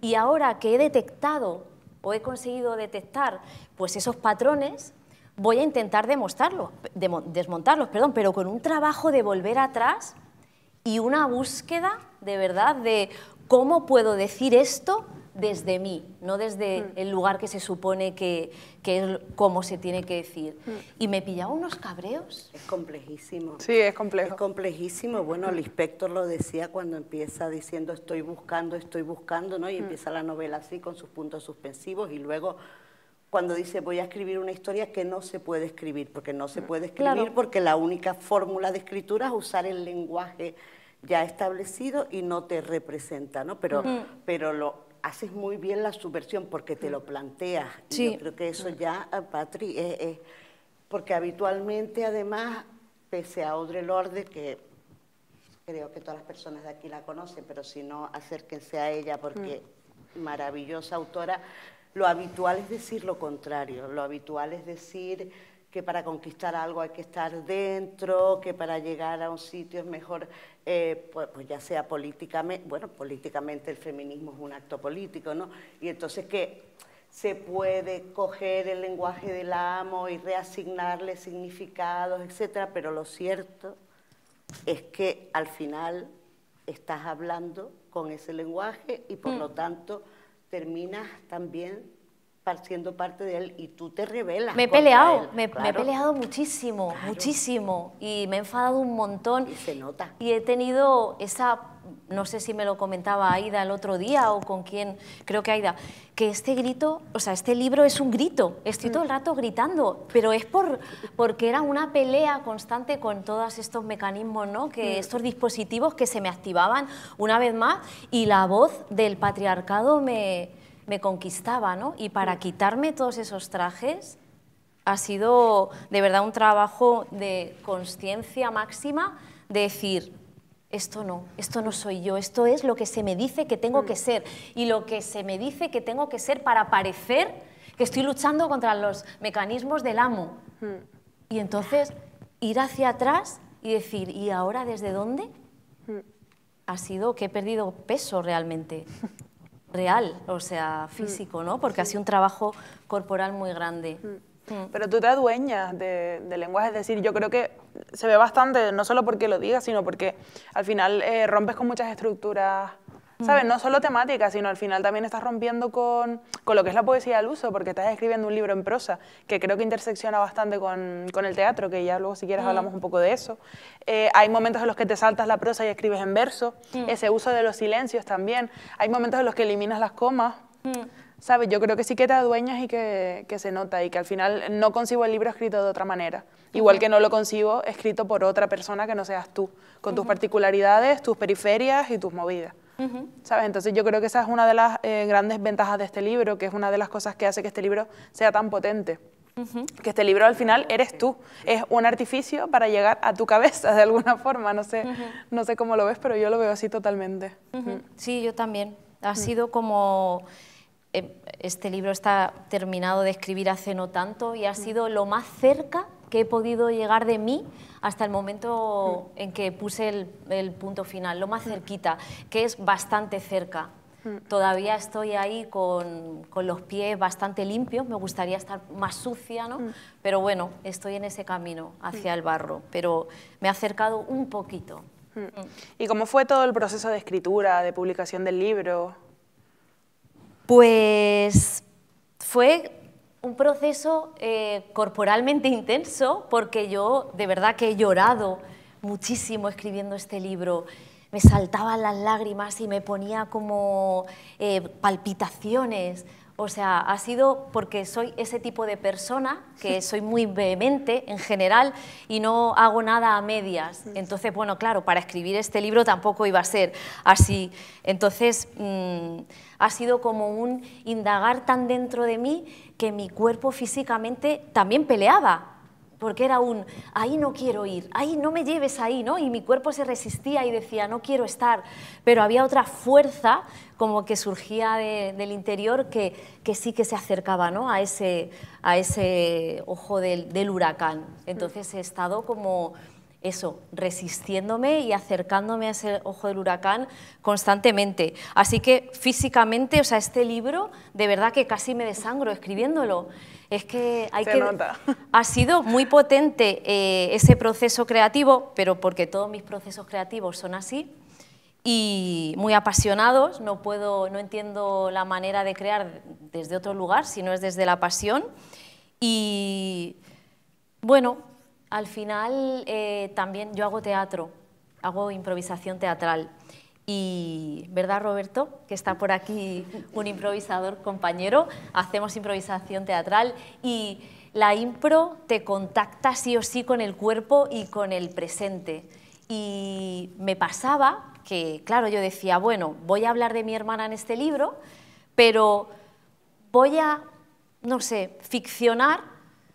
Speaker 2: y ahora que he detectado o he conseguido detectar pues esos patrones, voy a intentar desmontarlos, pero con un trabajo de volver atrás y una búsqueda de verdad de cómo puedo decir esto desde mí, no desde el lugar que se supone que es como se tiene que decir. Y me pillaba unos cabreos.
Speaker 1: Es complejísimo.
Speaker 3: Sí, es complejo.
Speaker 1: Es complejísimo. Bueno, Lispector lo decía cuando empieza diciendo estoy buscando, ¿no? Y empieza la novela así con sus puntos suspensivos y luego cuando dice voy a escribir una historia que no se puede escribir, porque no se puede escribir
Speaker 2: Claro.
Speaker 1: porque la única fórmula de escritura es usar el lenguaje ya establecido y no te representa, ¿no? Pero lo haces muy bien la subversión porque te lo planteas.
Speaker 2: Sí.
Speaker 1: Y yo creo que eso ya, Patri, porque habitualmente además, pese a Audre Lorde, que creo que todas las personas de aquí la conocen, pero si no, acérquense a ella porque maravillosa autora, lo habitual es decir lo contrario, lo habitual es decir que para conquistar algo hay que estar dentro, que para llegar a un sitio es mejor, pues ya sea políticamente, bueno, políticamente el feminismo es un acto político, ¿no? Y entonces que se puede coger el lenguaje del amo y reasignarle significados, etcétera, pero lo cierto es que al final estás hablando con ese lenguaje y por lo tanto terminas también siendo parte de él y tú te rebelas.
Speaker 2: Me he
Speaker 1: contra
Speaker 2: peleado,
Speaker 1: él,
Speaker 2: me he
Speaker 1: claro.
Speaker 2: peleado muchísimo, muchísimo, y me he enfadado un montón.
Speaker 1: Y se nota.
Speaker 2: Y he tenido esa, no sé si me lo comentaba Aida el otro día o con quién, creo que Aida, que este grito, o sea, este libro es un grito, estoy todo el rato gritando, pero es porque era una pelea constante con todos estos mecanismos, ¿no? Que estos dispositivos que se me activaban una vez más y la voz del patriarcado me conquistaba, ¿no? Y para quitarme todos esos trajes ha sido de verdad un trabajo de consciencia máxima de decir, esto no soy yo, esto es lo que se me dice que tengo que ser y lo que se me dice que tengo que ser para parecer que estoy luchando contra los mecanismos del amo. Y entonces ir hacia atrás y decir, ¿y ahora desde dónde? Ha sido que he perdido peso realmente. Real, o sea, físico, ¿no? Porque ha sido un trabajo corporal muy grande.
Speaker 3: Pero tú te adueñas del lenguaje, es decir, yo creo que se ve bastante, no solo porque lo digas, sino porque al final rompes con muchas estructuras, ¿sabes? No solo temáticas, sino al final también estás rompiendo con lo que es la poesía al uso, porque estás escribiendo un libro en prosa, que creo que intersecciona bastante con el teatro, que ya luego si quieres hablamos un poco de eso. Hay momentos en los que te saltas la prosa y escribes en verso, ese uso de los silencios también. Hay momentos en los que eliminas las comas, ¿sabes? Yo creo que sí que te adueñas y que se nota y que al final no concibo el libro escrito de otra manera. Igual que no lo concibo escrito por otra persona que no seas tú, con tus particularidades, tus periferias y tus movidas. ¿Sabes? Entonces yo creo que esa es una de las grandes ventajas de este libro, que es una de las cosas que hace que este libro sea tan potente. Que este libro al final eres tú, es un artificio para llegar a tu cabeza de alguna forma, no sé cómo lo ves, pero yo lo veo así totalmente.
Speaker 2: Sí, yo también. Ha sido como... Este libro está terminado de escribir hace no tanto y ha sido lo más cerca que he podido llegar de mí hasta el momento en que puse el punto final, lo más cerquita, que es bastante cerca. Todavía estoy ahí con los pies bastante limpios, me gustaría estar más sucia, ¿no? Pero bueno, estoy en ese camino hacia el barro, pero me he acercado un poquito.
Speaker 3: ¿Y cómo fue todo el proceso de escritura, de publicación del libro?
Speaker 2: Pues fue un proceso corporalmente intenso porque yo de verdad que he llorado muchísimo escribiendo este libro. Me saltaban las lágrimas y me ponía como palpitaciones. O sea, ha sido porque soy ese tipo de persona que soy muy vehemente en general y no hago nada a medias. Entonces, bueno, claro, para escribir este libro tampoco iba a ser así. Entonces, ha sido como un indagar tan dentro de mí que mi cuerpo físicamente también peleaba. Porque era ahí no quiero ir, ahí no me lleves ahí, ¿no? Y mi cuerpo se resistía y decía, no quiero estar. Pero había otra fuerza como que surgía del interior que sí que se acercaba, ¿no? a ese ojo del huracán. Entonces he estado como eso, resistiéndome y acercándome a ese ojo del huracán constantemente. Así que físicamente, o sea, este libro, de verdad que casi me desangro escribiéndolo. Es que
Speaker 3: nota.
Speaker 2: ha sido muy potente ese proceso creativo, pero porque todos mis procesos creativos son así, y muy apasionados. No entiendo la manera de crear desde otro lugar, si no es desde la pasión. Y bueno, al final también yo hago teatro, hago improvisación teatral. Y, ¿verdad, Roberto? Que está por aquí un improvisador compañero. Hacemos improvisación teatral y la impro te contacta sí o sí con el cuerpo y con el presente. Y me pasaba que, claro, yo decía, bueno, voy a hablar de mi hermana en este libro, pero voy a, no sé, ficcionar,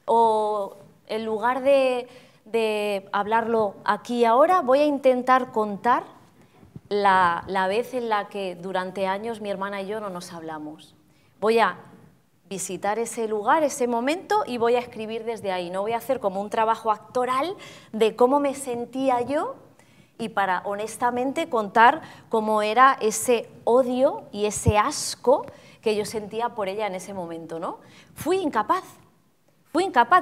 Speaker 2: o en lugar de hablarlo aquí y ahora, voy a intentar contar la vez en la que durante años mi hermana y yo no nos hablamos. Voy a visitar ese lugar, ese momento, y voy a escribir desde ahí. No voy a hacer como un trabajo actoral de cómo me sentía yo, y para honestamente contar cómo era ese odio y ese asco que yo sentía por ella en ese momento, ¿no? Fui incapaz.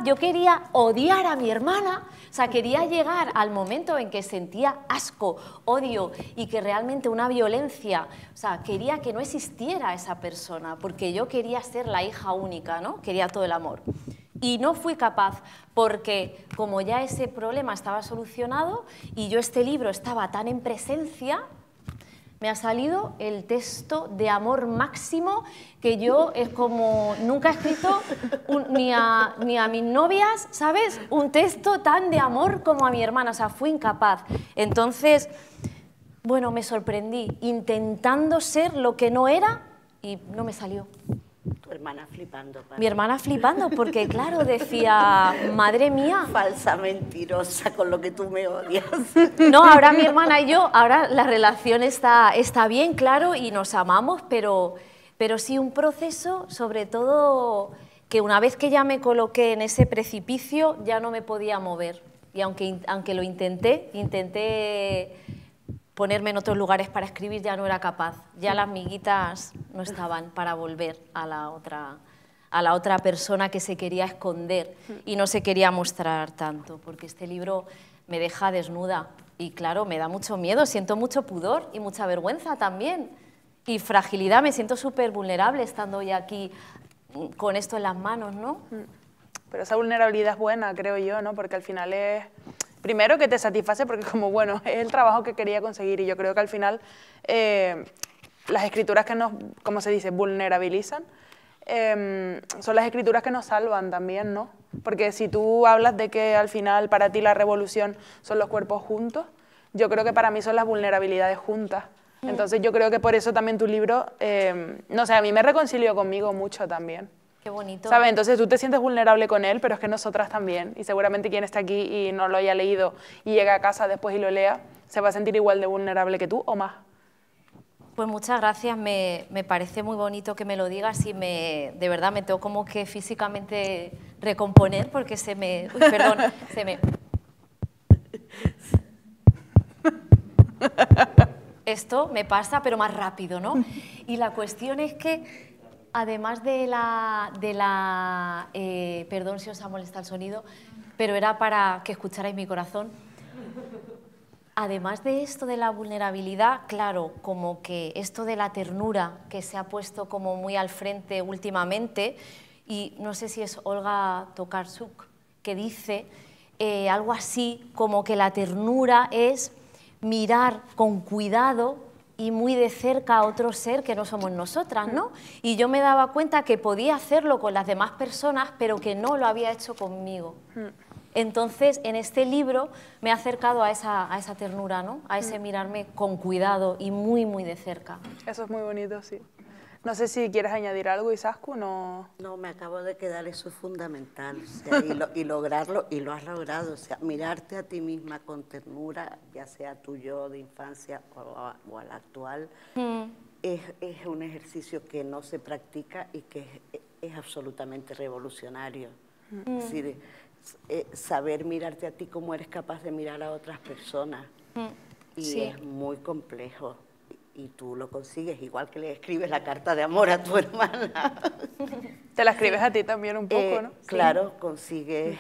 Speaker 2: Yo quería odiar a mi hermana, o sea, quería llegar al momento en que sentía asco, odio y que realmente una violencia, o sea, quería que no existiera esa persona, porque yo quería ser la hija única, ¿no? Quería todo el amor. Y no fui capaz, porque como ya ese problema estaba solucionado y yo este libro estaba tan en presencia, me ha salido el texto de amor máximo que yo es como nunca he escrito ni a mis novias, ¿sabes? Un texto tan de amor como a mi hermana, o sea, fui incapaz. Entonces, bueno, me sorprendí intentando ser lo que no era y no me salió.
Speaker 1: Tu hermana flipando.
Speaker 2: Mi hermana flipando porque, claro, decía, madre mía.
Speaker 1: Falsa mentirosa con lo que tú me odias.
Speaker 2: No, ahora mi hermana y yo, ahora la relación está bien, claro, y nos amamos, pero sí un proceso, sobre todo, que una vez que ya me coloqué en ese precipicio, ya no me podía mover. Y aunque lo intenté ponerme en otros lugares para escribir, ya no era capaz. Ya las miguitas no estaban para volver a la otra persona que se quería esconder y no se quería mostrar tanto, porque este libro me deja desnuda y, claro, me da mucho miedo, siento mucho pudor y mucha vergüenza también y fragilidad, me siento súper vulnerable estando hoy aquí con esto en las manos, ¿no?
Speaker 3: Pero esa vulnerabilidad es buena, creo yo, ¿no? Porque al final es... Primero que te satisface porque como, bueno, es el trabajo que quería conseguir y yo creo que al final las escrituras que nos, como se dice, vulnerabilizan, son las escrituras que nos salvan también, ¿no? Porque si tú hablas de que al final para ti la revolución son los cuerpos juntos, yo creo que para mí son las vulnerabilidades juntas. Entonces yo creo que por eso también tu libro, no sé, a mí me reconcilió conmigo mucho también.
Speaker 2: Qué bonito.
Speaker 3: ¿Sabes? Entonces tú te sientes vulnerable con él, pero es que nosotras también. Y seguramente quien está aquí y no lo haya leído y llega a casa después y lo lea, se va a sentir igual de vulnerable que tú o más.
Speaker 2: Pues muchas gracias, me parece muy bonito que me lo digas y de verdad me tengo como que físicamente recomponer porque se me... Uy, perdón, se me... Esto me pasa, pero más rápido, ¿no? Y la cuestión es que además perdón si os ha molestado el sonido, pero era para que escucharais mi corazón. Además de esto de la vulnerabilidad, claro, como que esto de la ternura que se ha puesto como muy al frente últimamente, y no sé si es Olga Tokarczuk que dice algo así como que la ternura es mirar con cuidado y muy de cerca a otro ser que no somos nosotras, ¿no? Y yo me daba cuenta que podía hacerlo con las demás personas, pero que no lo había hecho conmigo. Entonces, en este libro me he acercado a esa ternura, ¿no? A ese mirarme con cuidado y muy, muy de cerca.
Speaker 3: Eso es muy bonito, sí. No sé si quieres añadir algo, Izaskun, no...
Speaker 1: No, me acabo de quedar, eso es fundamental, o sea, y lograrlo, y lo has logrado, o sea, mirarte a ti misma con ternura, ya sea tu yo de infancia o al actual, es un ejercicio que no se practica y que es absolutamente revolucionario. Es decir, saber mirarte a ti como eres capaz de mirar a otras personas. Y
Speaker 2: sí.
Speaker 1: es muy complejo. Y tú lo consigues, igual que le escribes la carta de amor a tu hermana.
Speaker 3: Te la escribes a ti también un poco, ¿no?
Speaker 1: Claro, consigues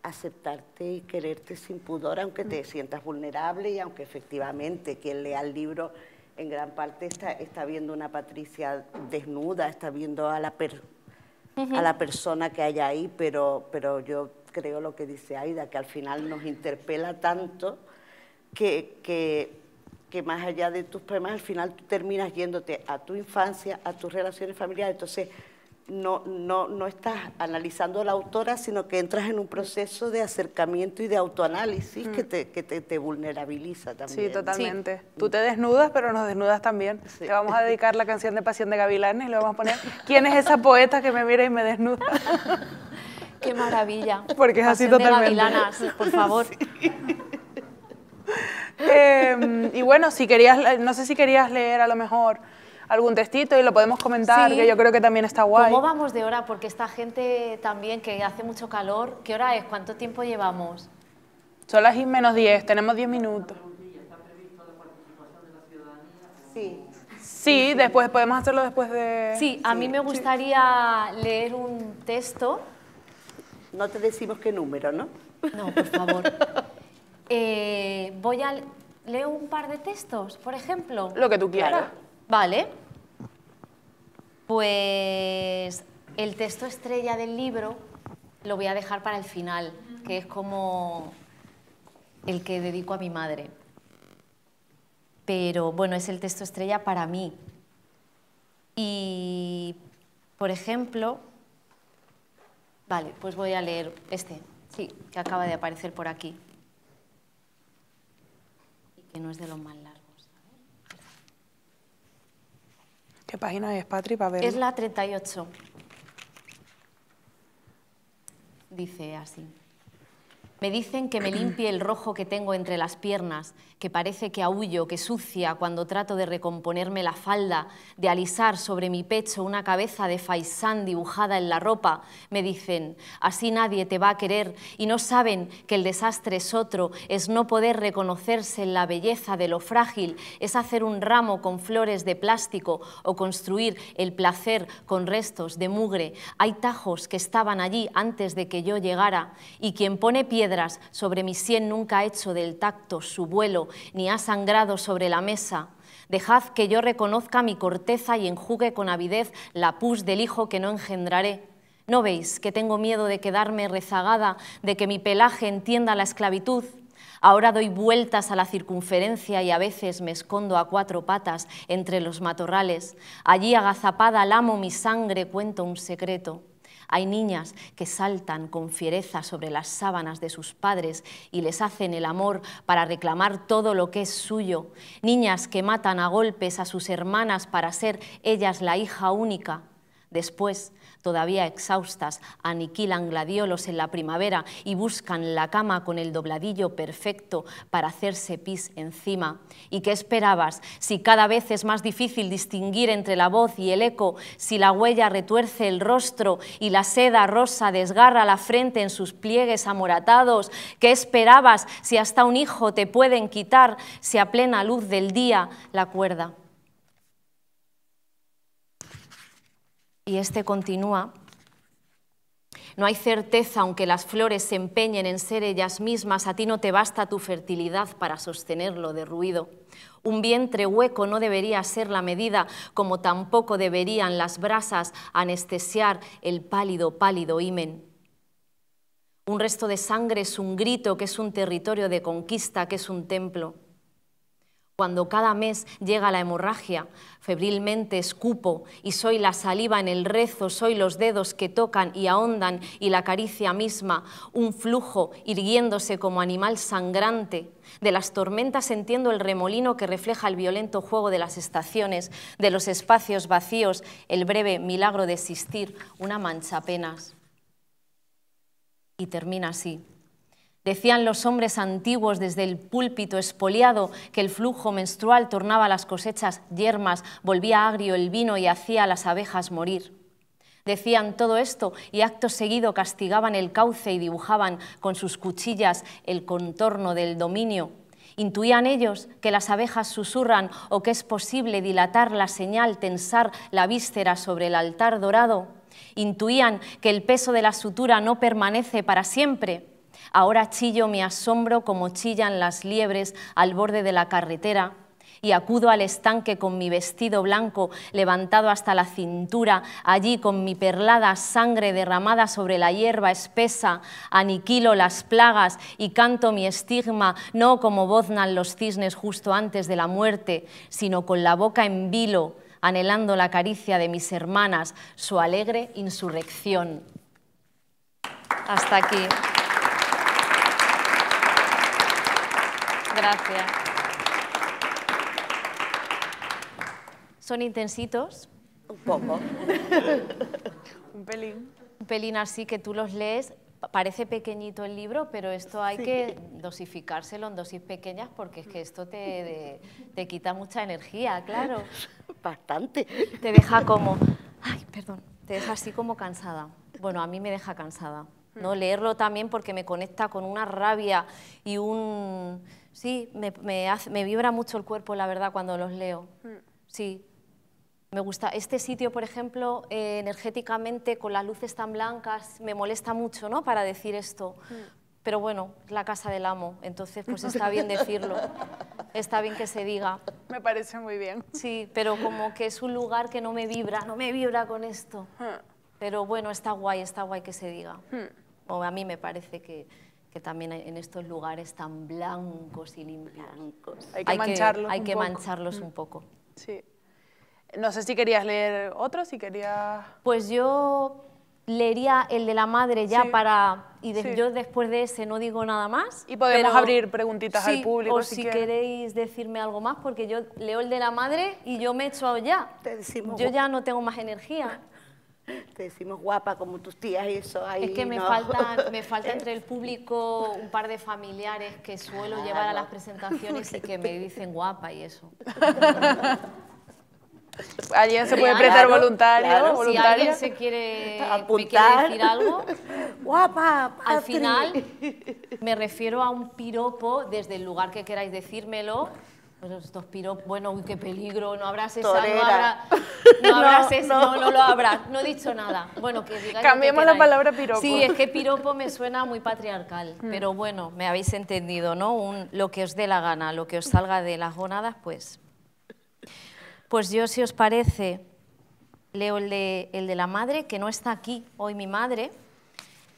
Speaker 1: aceptarte y quererte sin pudor, aunque te sientas vulnerable y aunque efectivamente quien lea el libro en gran parte está viendo una Patricia desnuda, está viendo a la persona que hay ahí, pero yo creo lo que dice Aida, que al final nos interpela tanto que más allá de tus problemas, al final tú terminas yéndote a tu infancia, a tus relaciones familiares. Entonces, no estás analizando a la autora, sino que entras en un proceso de acercamiento y de autoanálisis que te vulnerabiliza también.
Speaker 3: Sí, totalmente. Sí. Tú te desnudas, pero nos desnudas también. Sí. Te vamos a dedicar la canción de Pasión de Gavilanes y le vamos a poner ¿quién es esa poeta que me mira y me desnuda?
Speaker 2: ¡Qué maravilla!
Speaker 3: Porque es
Speaker 2: Pasión
Speaker 3: así totalmente.
Speaker 2: De Gavilanas, por favor.
Speaker 1: Sí.
Speaker 3: Y bueno, si querías, no sé si querías leer a lo mejor algún textito y lo podemos comentar, sí, que yo creo que también está guay.
Speaker 2: ¿Cómo vamos de hora? Porque esta gente también, que hace mucho calor, ¿qué hora es? ¿Cuánto tiempo llevamos?
Speaker 3: Son las -10, tenemos 10 minutos.
Speaker 1: Sí.
Speaker 3: Sí, después podemos hacerlo después de...
Speaker 2: Sí, a mí me gustaría leer un texto.
Speaker 1: No te decimos qué número, ¿no?
Speaker 2: No, por favor. ¿Leo un par de textos, por ejemplo?
Speaker 3: Lo que tú quieras.
Speaker 2: Claro. Vale. Pues el texto estrella del libro lo voy a dejar para el final, que es como el que dedico a mi madre. Pero bueno, es el texto estrella para mí. Y, por ejemplo, vale, pues voy a leer este, sí, que acaba de aparecer por aquí. Y que no es de los más largos.
Speaker 3: ¿Qué página es, Patri, para ver?
Speaker 2: Es la 38. Dice así. Me dicen que me limpie el rojo que tengo entre las piernas, que parece que aúllo, que sucia cuando trato de recomponerme la falda, de alisar sobre mi pecho una cabeza de faisán dibujada en la ropa. Me dicen, así nadie te va a querer, y no saben que el desastre es otro, es no poder reconocerse en la belleza de lo frágil, es hacer un ramo con flores de plástico o construir el placer con restos de mugre. Hay tajos que estaban allí antes de que yo llegara, y quien pone piedras sobre mi sien nunca ha hecho del tacto su vuelo, ni ha sangrado sobre la mesa. Dejad que yo reconozca mi corteza y enjugue con avidez la pus del hijo que no engendraré. ¿No veis que tengo miedo de quedarme rezagada, de que mi pelaje entienda la esclavitud? Ahora doy vueltas a la circunferencia y a veces me escondo a cuatro patas entre los matorrales. Allí agazapada lamo mi sangre, cuento un secreto. Hay niñas que saltan con fiereza sobre las sábanas de sus padres y les hacen el amor para reclamar todo lo que es suyo. Niñas que matan a golpes a sus hermanas para ser ellas la hija única. Después, todavía exhaustas, aniquilan gladiolos en la primavera y buscan la cama con el dobladillo perfecto para hacerse pis encima. ¿Y qué esperabas? Si cada vez es más difícil distinguir entre la voz y el eco, si la huella retuerce el rostro y la seda rosa desgarra la frente en sus pliegues amoratados, ¿qué esperabas si hasta un hijo te pueden quitar si a plena luz del día la cuerda? Y este continúa. No hay certeza aunque las flores se empeñen en ser ellas mismas, a ti no te basta tu fertilidad para sostenerlo de ruido. Un vientre hueco no debería ser la medida, como tampoco deberían las brasas anestesiar el pálido, pálido himen. Un resto de sangre es un grito, que es un territorio de conquista, que es un templo. Cuando cada mes llega la hemorragia, febrilmente escupo y soy la saliva en el rezo, soy los dedos que tocan y ahondan y la caricia misma, un flujo irguiéndose como animal sangrante. De las tormentas entiendo el remolino que refleja el violento juego de las estaciones, de los espacios vacíos, el breve milagro de existir, una mancha apenas. Y termina así. Decían los hombres antiguos desde el púlpito espoliado que el flujo menstrual tornaba las cosechas yermas, volvía agrio el vino y hacía a las abejas morir. Decían todo esto y acto seguido castigaban el cauce y dibujaban con sus cuchillas el contorno del dominio. ¿Intuían ellos que las abejas susurran o que es posible dilatar la señal, tensar la víscera sobre el altar dorado? ¿Intuían que el peso de la sutura no permanece para siempre? Ahora chillo mi asombro como chillan las liebres al borde de la carretera y acudo al estanque con mi vestido blanco levantado hasta la cintura, allí con mi perlada sangre derramada sobre la hierba espesa, aniquilo las plagas y canto mi estigma, no como boznan los cisnes justo antes de la muerte, sino con la boca en vilo, anhelando la caricia de mis hermanas, su alegre insurrección. Hasta aquí. Gracias. ¿Son intensitos?
Speaker 1: Un poco.
Speaker 3: Un pelín.
Speaker 2: Un pelín así que tú los lees. Parece pequeñito el libro, pero esto hay que dosificárselo en dosis pequeñas porque es que esto te quita mucha energía, claro.
Speaker 1: Bastante.
Speaker 2: Te deja como... Ay, perdón. Te deja así como cansada. Bueno, a mí me deja cansada, ¿no? Leerlo también porque me conecta con una rabia y un... Sí, me vibra mucho el cuerpo, la verdad, cuando los leo. Sí. Me gusta. Este sitio, por ejemplo, energéticamente, con las luces tan blancas, me molesta mucho, ¿no?, para decir esto. Pero bueno, es la casa del amo, entonces pues está bien decirlo. Está bien que se diga. Me
Speaker 3: parece muy bien.
Speaker 2: Sí, pero como que es un lugar que no me vibra con esto. Pero bueno, está guay que se diga. O a mí me parece que también en estos lugares tan blancos y limpios.
Speaker 3: Hay que mancharlos
Speaker 2: hay que mancharlos un poco.
Speaker 3: Sí. No sé si querías leer otro, si querías...
Speaker 2: Pues yo leería el de la madre ya para... Y
Speaker 3: Sí.
Speaker 2: yo después de ese no digo nada más.
Speaker 3: Y podemos abrir preguntitas
Speaker 2: sí,
Speaker 3: al público
Speaker 2: o
Speaker 3: si
Speaker 2: si
Speaker 3: quieres.
Speaker 2: queréis decirme algo más, porque yo leo el de la madre y yo me echo ya.
Speaker 1: Te decimos,
Speaker 2: Yo ya no tengo más energía.
Speaker 1: te decimos guapa como tus tías y eso ahí.
Speaker 2: Es que me
Speaker 1: ¿no?
Speaker 2: falta entre el público un par de familiares que suelo llevar a las presentaciones y que me dicen guapa y eso.
Speaker 3: ¿Alguien se puede prestar voluntario?
Speaker 1: claro.
Speaker 2: Si
Speaker 3: ¿Voluntaria?
Speaker 2: alguien se quiere, me quiere
Speaker 1: Apuntar.
Speaker 2: decir algo,
Speaker 1: Guapa,
Speaker 2: al
Speaker 1: Patri.
Speaker 2: final me refiero a un piropo desde el lugar que queráis decírmelo. Pues estos piropos, bueno, uy, qué peligro, no habrás esa,
Speaker 1: Torera.
Speaker 2: no habrás esa, no lo habrás, no he dicho nada. Bueno, que digáis lo que
Speaker 3: Cambiemos la
Speaker 2: queráis.
Speaker 3: palabra piropo.
Speaker 2: Sí, es que piropo me suena muy patriarcal, pero bueno, me habéis entendido, ¿no? Lo que os dé la gana, lo que os salga de las gónadas, pues yo, si os parece, leo el de la madre, que no está aquí hoy mi madre,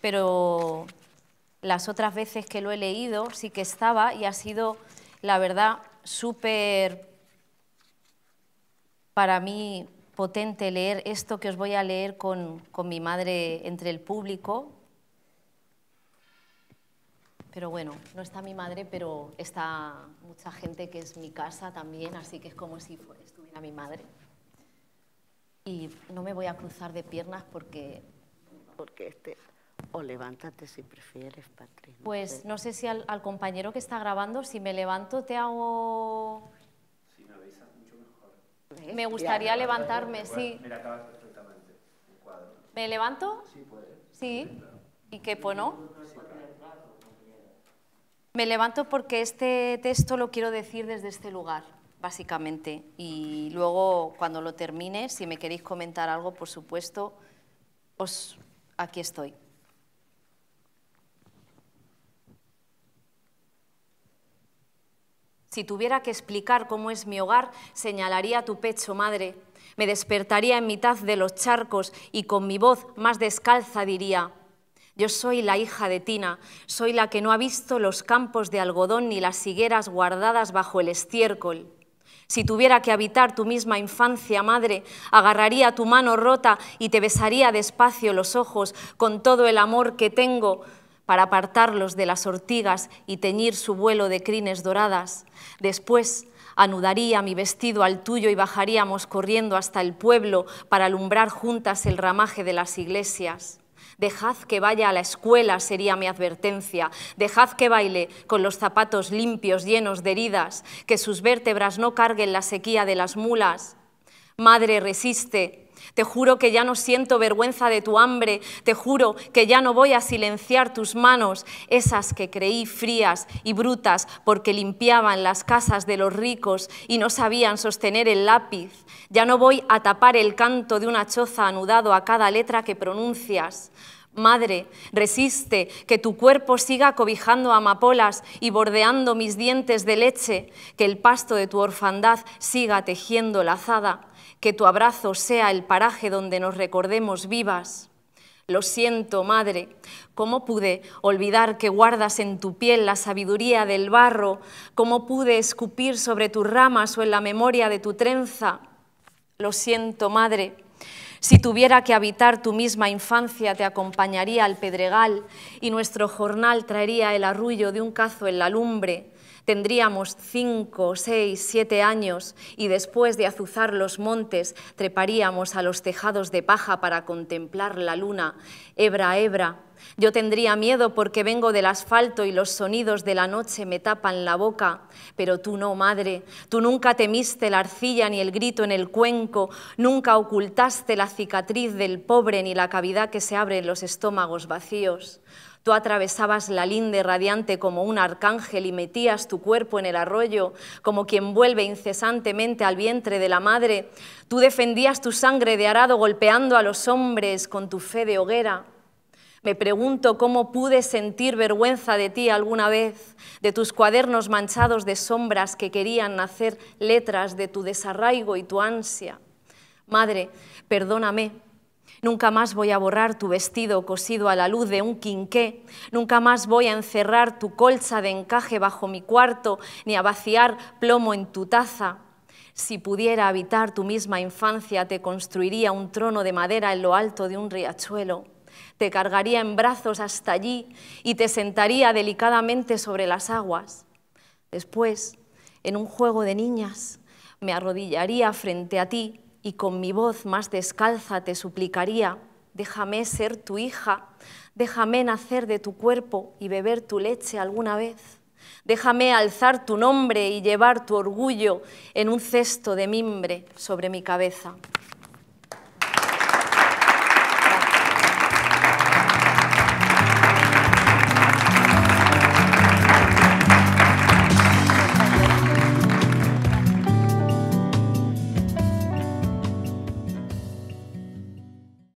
Speaker 2: pero las otras veces que lo he leído sí que estaba y ha sido, la verdad, súper para mí potente leer esto que os voy a leer con mi madre entre el público. Pero bueno, no está mi madre, pero está mucha gente que es mi casa también, así que es como si estuviera mi madre. Y no me voy a cruzar de piernas porque...
Speaker 1: O levántate si prefieres, Patri.
Speaker 2: Pues no sé si al compañero que está grabando, si me levanto te hago...
Speaker 4: Si me avisas, mucho mejor.
Speaker 2: Me gustaría levantarme, sí.
Speaker 4: Mira, acabas perfectamente. Un cuadro.
Speaker 2: ¿Me levanto?
Speaker 4: Sí, puedes.
Speaker 2: Sí. ¿Y qué no? Me levanto porque este texto lo quiero decir desde este lugar, básicamente. Y luego, cuando lo termine, si me queréis comentar algo, por supuesto, aquí estoy. Si tuviera que explicar cómo es mi hogar, señalaría tu pecho, madre. Me despertaría en mitad de los charcos y con mi voz más descalza diría: yo soy la hija de Tina, soy la que no ha visto los campos de algodón ni las higueras guardadas bajo el estiércol. Si tuviera que habitar tu misma infancia, madre, agarraría tu mano rota y te besaría despacio los ojos con todo el amor que tengo para apartarlos de las ortigas y teñir su vuelo de crines doradas. Después anudaría mi vestido al tuyo y bajaríamos corriendo hasta el pueblo para alumbrar juntas el ramaje de las iglesias. Dejad que vaya a la escuela, sería mi advertencia. Dejad que baile con los zapatos limpios, llenos de heridas, que sus vértebras no carguen la sequía de las mulas. Madre, resiste. Te juro que ya no siento vergüenza de tu hambre, te juro que ya no voy a silenciar tus manos, esas que creí frías y brutas porque limpiaban las casas de los ricos y no sabían sostener el lápiz. Ya no voy a tapar el canto de una choza anudado a cada letra que pronuncias. Madre, resiste, que tu cuerpo siga cobijando amapolas y bordeando mis dientes de leche, que el pasto de tu orfandad siga tejiendo la azada, que tu abrazo sea el paraje donde nos recordemos vivas. Lo siento, madre, ¿cómo pude olvidar que guardas en tu piel la sabiduría del barro? ¿Cómo pude escupir sobre tus ramas o en la memoria de tu trenza? Lo siento, madre. Si tuviera que habitar tu misma infancia, te acompañaría al pedregal y nuestro jornal traería el arrullo de un cazo en la lumbre. Tendríamos 5, 6, 7 años y después de azuzar los montes treparíamos a los tejados de paja para contemplar la luna, hebra a hebra. Yo tendría miedo porque vengo del asfalto y los sonidos de la noche me tapan la boca, pero tú no, madre, tú nunca temiste la arcilla ni el grito en el cuenco, nunca ocultaste la cicatriz del pobre ni la cavidad que se abre en los estómagos vacíos. Tú atravesabas la linde radiante como un arcángel y metías tu cuerpo en el arroyo, como quien vuelve incesantemente al vientre de la madre. Tú defendías tu sangre de arado golpeando a los hombres con tu fe de hoguera. Me pregunto cómo pude sentir vergüenza de ti alguna vez, de tus cuadernos manchados de sombras que querían hacer letras de tu desarraigo y tu ansia. Madre, perdóname. Nunca más voy a borrar tu vestido cosido a la luz de un quinqué, nunca más voy a encerrar tu colcha de encaje bajo mi cuarto, ni a vaciar plomo en tu taza. Si pudiera habitar tu misma infancia, te construiría un trono de madera en lo alto de un riachuelo, te cargaría en brazos hasta allí y te sentaría delicadamente sobre las aguas. Después, en un juego de niñas, me arrodillaría frente a ti y con mi voz más descalza te suplicaría: déjame ser tu hija, déjame nacer de tu cuerpo y beber tu leche alguna vez. Déjame alzar tu nombre y llevar tu orgullo en un cesto de mimbre sobre mi cabeza.